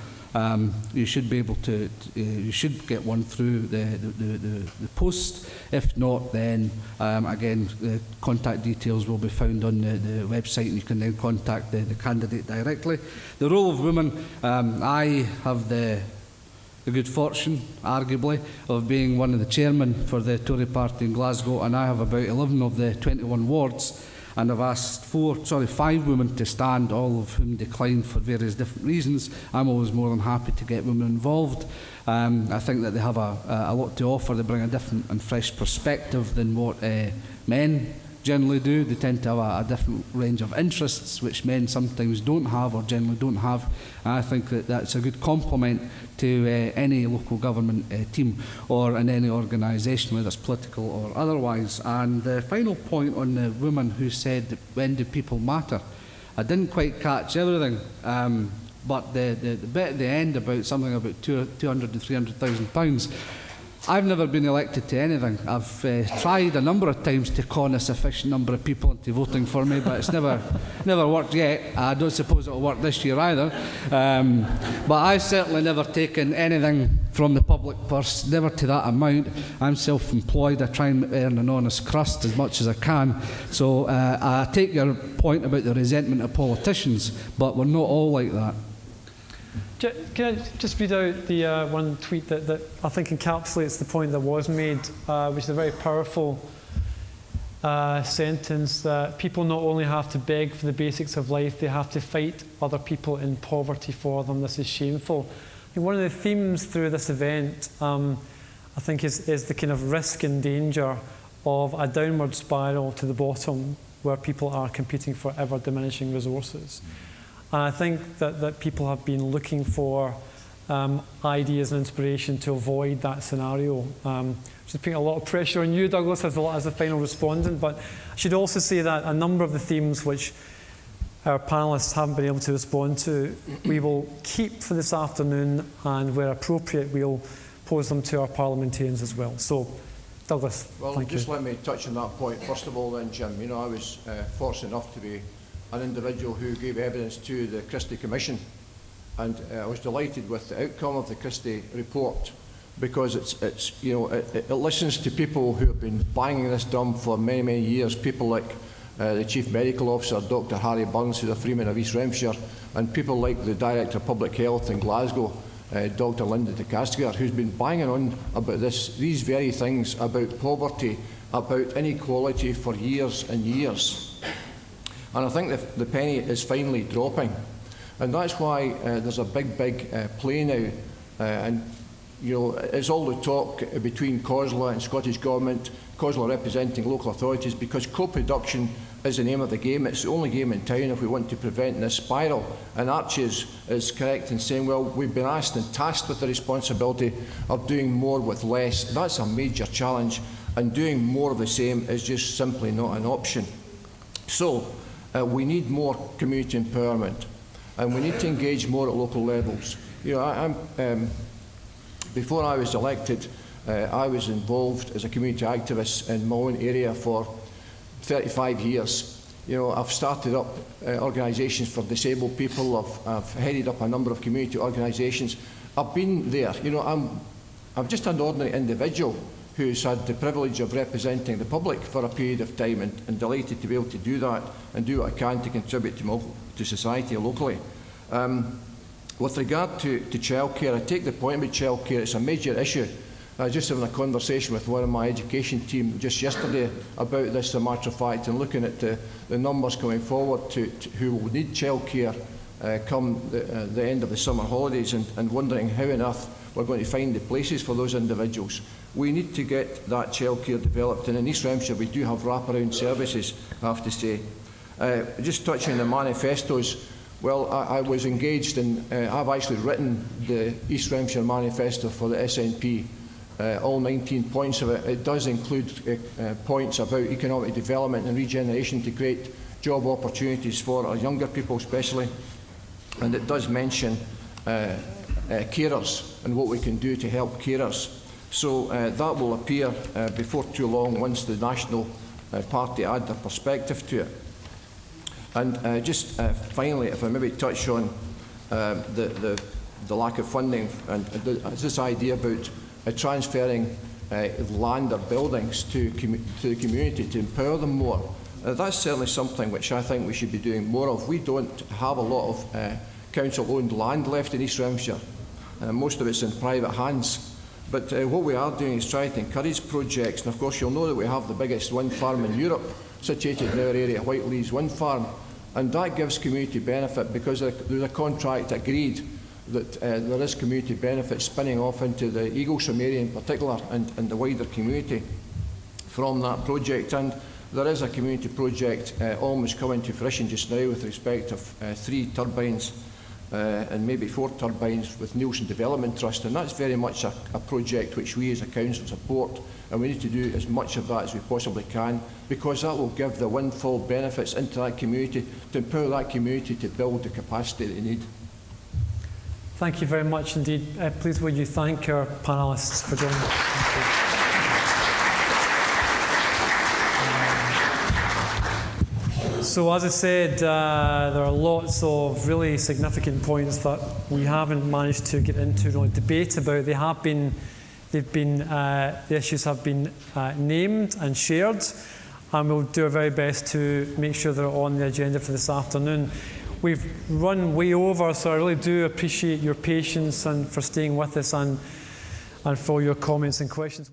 D: You should be able to, you should get one through the post. If not, then again, the contact details will be found on the website, and you can then contact the candidate directly. The role of women, I have the the good fortune, arguably, of being one of the chairmen for the Tory party in Glasgow, and I have about 11 of the 21 wards, and I've asked 5 women to stand, all of whom declined for various different reasons. I'm always more than happy to get women involved. I think that they have a lot to offer. They bring a different and fresh perspective than what men generally do. They tend to have a different range of interests, which men sometimes don't have or generally don't have. And I think that that's a good complement to any local government team or in any organisation, whether it's political or otherwise. And the final point on the woman who said, when do people matter? I didn't quite catch everything, but the bit at the end about something about 200 to 300,000 pounds, I've never been elected to anything. I've tried a number of times to con a sufficient number of people into voting for me, but it's never worked yet. I don't suppose it'll work this year either. But I've certainly never taken anything from the public purse, never to that amount. I'm self-employed. I try and earn an honest crust as much as I can. So I take your point about the resentment of politicians, but we're not all like that.
A: Can I just read out the one tweet that I think encapsulates the point that was made, which is a very powerful sentence, that people not only have to beg for the basics of life, they have to fight other people in poverty for them. This is shameful. I mean, one of the themes through this event, I think, is the kind of risk and danger of a downward spiral to the bottom where people are competing for ever diminishing resources. And I think that people have been looking for ideas and inspiration to avoid that scenario. Just putting a lot of pressure on you, Douglas, as a final respondent. But I should also say that a number of the themes which our panellists haven't been able to respond to, we will keep for this afternoon, and where appropriate, we'll pose them to our parliamentarians as well. So, Douglas,
F: well,
A: thank you.
F: Just let me touch on that point. First of all then, Jim, I was fortunate enough to be an individual who gave evidence to the Christie Commission, and I was delighted with the outcome of the Christie report, because it listens to people who have been banging this drum for many, many years, people like the Chief Medical Officer, Dr. Harry Burns, who's a Freeman of East Renfrewshire, and people like the Director of Public Health in Glasgow, Dr. Linda de Castigar, who's been banging on about these very things, about poverty, about inequality for years and years. And I think the penny is finally dropping. And that's why there's a big play now. And it's all the talk between Cllr and Scottish Government, Cllr representing local authorities, because co-production is the name of the game. It's the only game in town if we want to prevent this spiral. And Archie is correct in saying, well, we've been asked and tasked with the responsibility of doing more with less. That's a major challenge, and doing more of the same is just simply not an option. So, we need more community empowerment, and we need to engage more at local levels. Before I was elected, I was involved as a community activist in my own area for 35 years. I've started up organisations for disabled people. I've headed up a number of community organisations. I've been there. I'm just an ordinary individual who's had the privilege of representing the public for a period of time, and delighted to be able to do that and do what I can to contribute to society locally. With regard to childcare, I take the point about childcare. It's a major issue. I was just having a conversation with one of my education team just yesterday about this, as a matter of fact, and looking at the numbers coming forward to who will need childcare come the end of the summer holidays, and wondering how on earth we're going to find the places for those individuals. We need to get that childcare developed, and in East Renfrewshire we do have wraparound services, I have to say. Just touching the manifestos, well, I was engaged in, I've actually written the East Renfrewshire manifesto for the SNP, all 19 points of it. It does include points about economic development and regeneration to create job opportunities for our younger people especially, and it does mention carers and what we can do to help carers. So that will appear before too long, once the National Party add their perspective to it. And just finally, if I maybe touch on the lack of funding, and this idea about transferring land or buildings to the community to empower them more, that's certainly something which I think we should be doing more of. We don't have a lot of council-owned land left in East Renfrewshire. Most of it's in private hands. But what we are doing is trying to encourage projects. And of course, you'll know that we have the biggest wind farm in Europe, situated in our area, Whiteleys Wind Farm. And that gives community benefit because there's a contract agreed that there is community benefit spinning off into the Eaglesham area in particular and the wider community from that project. And there is a community project almost coming to fruition just now with respect of 3 turbines and maybe 4 turbines with Nielsen Development Trust, and that's very much a project which we as a council support, and we need to do as much of that as we possibly can, because that will give the windfall benefits into that community to empower that community to build the capacity they need.
A: Thank you very much indeed. Please would you thank our panellists for joining us. So as I said, there are lots of really significant points that we haven't managed to get into debate about. The issues have been named and shared, and we'll do our very best to make sure they're on the agenda for this afternoon. We've run way over, so I really do appreciate your patience and for staying with us and for your comments and questions.